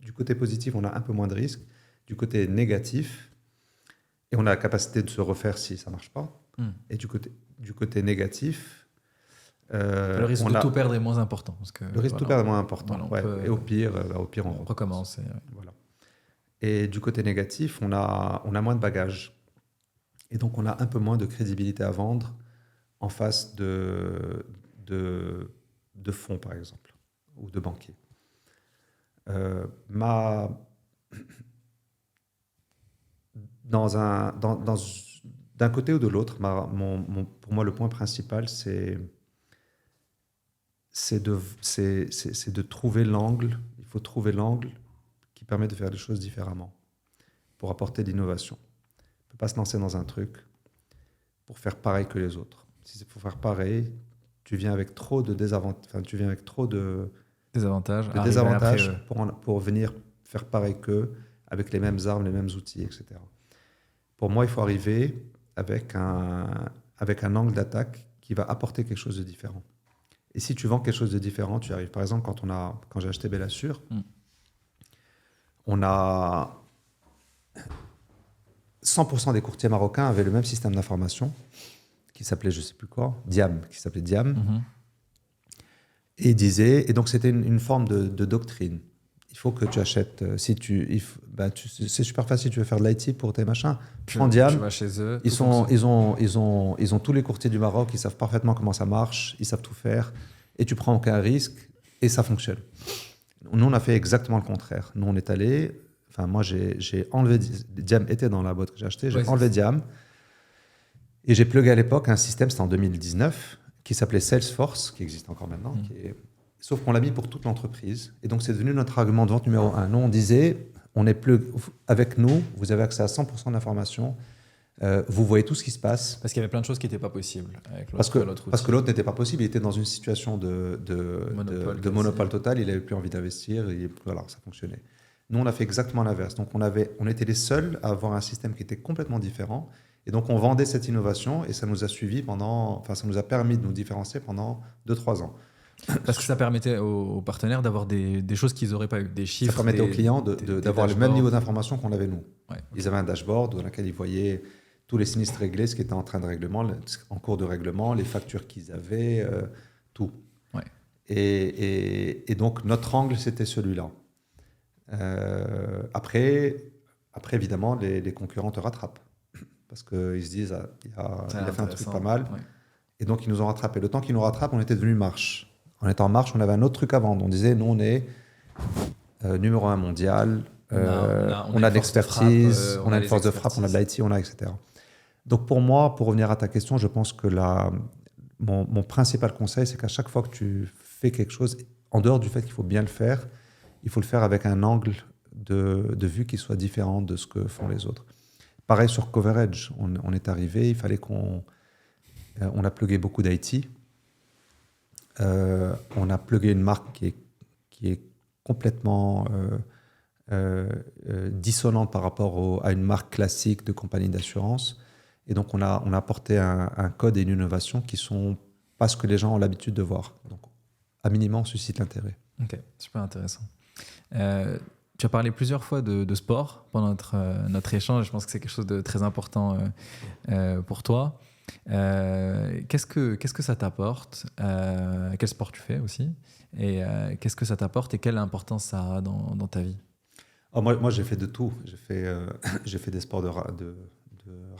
du côté positif, on a un peu moins de risques. Du côté négatif, et on a la capacité de se refaire si ça ne marche pas. Et du côté négatif, le risque de tout perdre est moins important. Parce que, le risque de tout perdre est moins important. Et au pire, on recommence. Voilà. Et du côté négatif, on a moins de bagages. Et donc, on a un peu moins de crédibilité à vendre en face de fonds, par exemple, ou de banquiers. D'un côté ou de l'autre, pour moi, le point principal, c'est de trouver l'angle. Il faut trouver l'angle qui permet de faire les choses différemment pour apporter de l'innovation. On ne peut pas se lancer dans un truc pour faire pareil que les autres. Si c'est pour faire pareil, tu viens avec trop de désavantages pour venir faire pareil qu'eux, avec les mêmes armes, les mêmes outils, etc. Pour moi, il faut arriver avec un angle d'attaque qui va apporter quelque chose de différent. Et si tu vends quelque chose de différent, tu arrives. Par exemple, quand j'ai acheté Bellassure, on a 100% des courtiers marocains avaient le même système d'information qui s'appelait, je ne sais plus quoi, Diam, qui s'appelait Diam. Et donc c'était une forme de doctrine. Il faut que tu achètes, c'est super facile, tu veux faire de l'IT pour tes machins. Tu prends Diam, tu vas chez eux, ils ont tous les courtiers du Maroc, ils savent parfaitement comment ça marche, ils savent tout faire, et tu prends aucun risque, et ça fonctionne. Nous, on a fait exactement le contraire. Nous, on est allé, moi, j'ai enlevé, Diam était dans la boîte que j'ai achetée, j'ai enlevé Diam, et j'ai plugué à l'époque un système, c'était en 2019, qui s'appelait Salesforce, qui existe encore maintenant, sauf qu'on l'a mis pour toute l'entreprise. Et donc, c'est devenu notre argument de vente numéro 1. Nous, on disait, avec nous, vous avez accès à 100% d'informations, vous voyez tout ce qui se passe. Parce qu'il y avait plein de choses qui n'étaient pas possibles avec parce que l'autre n'était pas possible, il était dans une situation de monopole total, il n'avait plus envie d'investir, voilà, ça fonctionnait. Nous, on a fait exactement l'inverse. Donc, on était les seuls à avoir un système qui était complètement différent. Et donc, on vendait cette innovation et ça nous a suivis ça nous a permis de nous différencier pendant 2-3 ans. Parce que ça permettait aux partenaires d'avoir des choses qu'ils n'auraient pas eu, des chiffres. Ça permettait aux clients d'avoir le même niveau d'information qu'on avait nous. Ouais, okay. Ils avaient un dashboard dans lequel ils voyaient tous les sinistres réglés, ce qui était en cours de règlement, les factures qu'ils avaient, tout. Ouais. Et donc, notre angle, c'était celui-là. Après, évidemment, les concurrents te rattrapent. Parce qu'ils se disent, il a fait un truc pas mal. Ouais. Et donc, ils nous ont rattrapés. Le temps qu'ils nous rattrapent, on était devenu Marche. On était en Marche, on avait un autre truc à vendre. On disait, nous, on est numéro 1 mondial, on a de l'expertise, on a une force de frappe, on a de l'IT, etc. Donc, pour moi, pour revenir à ta question, je pense que mon principal conseil, c'est qu'à chaque fois que tu fais quelque chose, en dehors du fait qu'il faut bien le faire, il faut le faire avec un angle de vue qui soit différent de ce que font les autres. Pareil sur Coverage, on est arrivé, il fallait on a plugué beaucoup d'IT. On a plugué une marque qui est complètement dissonante par rapport à une marque classique de compagnie d'assurance. Et donc, on a apporté un code et une innovation qui sont pas ce que les gens ont l'habitude de voir. Donc, à minimum, on suscite l'intérêt. Ok, super intéressant. Tu as parlé plusieurs fois de sport pendant notre échange. Je pense que c'est quelque chose de très important pour toi. Qu'est-ce que ça t'apporte? Quel sport tu fais aussi? Et qu'est-ce que ça t'apporte et quelle importance ça a dans ta vie? Moi, j'ai fait de tout. J'ai fait des sports de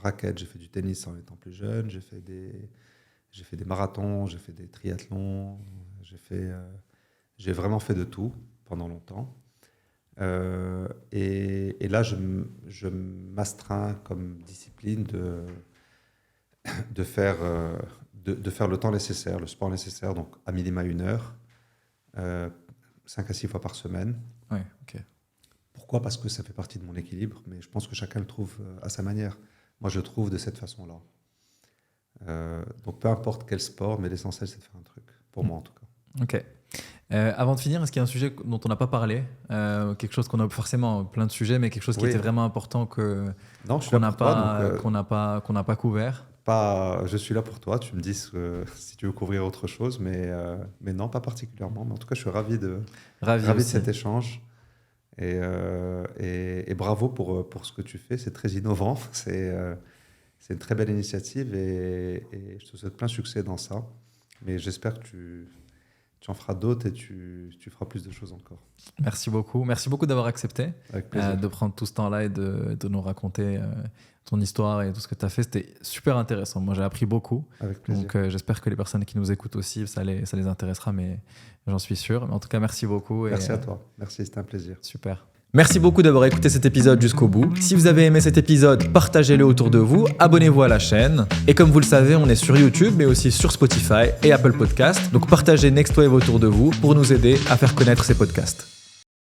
raquettes, j'ai fait du tennis en étant plus jeune, j'ai fait des marathons, j'ai fait des triathlons, j'ai vraiment fait de tout pendant longtemps. Et là, je m'astreins comme discipline de faire le temps nécessaire, le sport nécessaire, donc à minima 1 heure, 5 à 6 fois par semaine. Ouais, ok. Pourquoi? Parce que ça fait partie de mon équilibre, mais je pense que chacun le trouve à sa manière. Moi, je trouve de cette façon-là. Donc, peu importe quel sport, mais l'essentiel, c'est de faire un truc, pour moi en tout cas. Ok. Avant de finir, est-ce qu'il y a un sujet dont on n'a pas parlé, quelque chose qu'on a forcément plein de sujets, mais quelque chose qui était vraiment important qu'on n'a pas couvert? Je suis là pour toi. Tu me dis si tu veux couvrir autre chose, mais non, pas particulièrement. Mais en tout cas, je suis ravi de cet échange. Et bravo pour ce que tu fais. C'est très innovant. C'est une très belle initiative et je te souhaite plein succès dans ça. Mais j'espère que tu en feras d'autres et tu feras plus de choses encore. Merci beaucoup. Merci beaucoup d'avoir accepté Avec plaisir. de prendre tout ce temps-là et de nous raconter ton histoire et tout ce que tu as fait. C'était super intéressant. Moi, j'ai appris beaucoup. Avec plaisir. Donc, j'espère que les personnes qui nous écoutent aussi, ça les intéressera, mais j'en suis sûr. Mais en tout cas, merci beaucoup. Merci à toi. Merci, c'était un plaisir. Super. Merci beaucoup d'avoir écouté cet épisode jusqu'au bout. Si vous avez aimé cet épisode, partagez-le autour de vous, abonnez-vous à la chaîne. Et comme vous le savez, on est sur YouTube, mais aussi sur Spotify et Apple Podcasts. Donc partagez Next Wave autour de vous pour nous aider à faire connaître ces podcasts.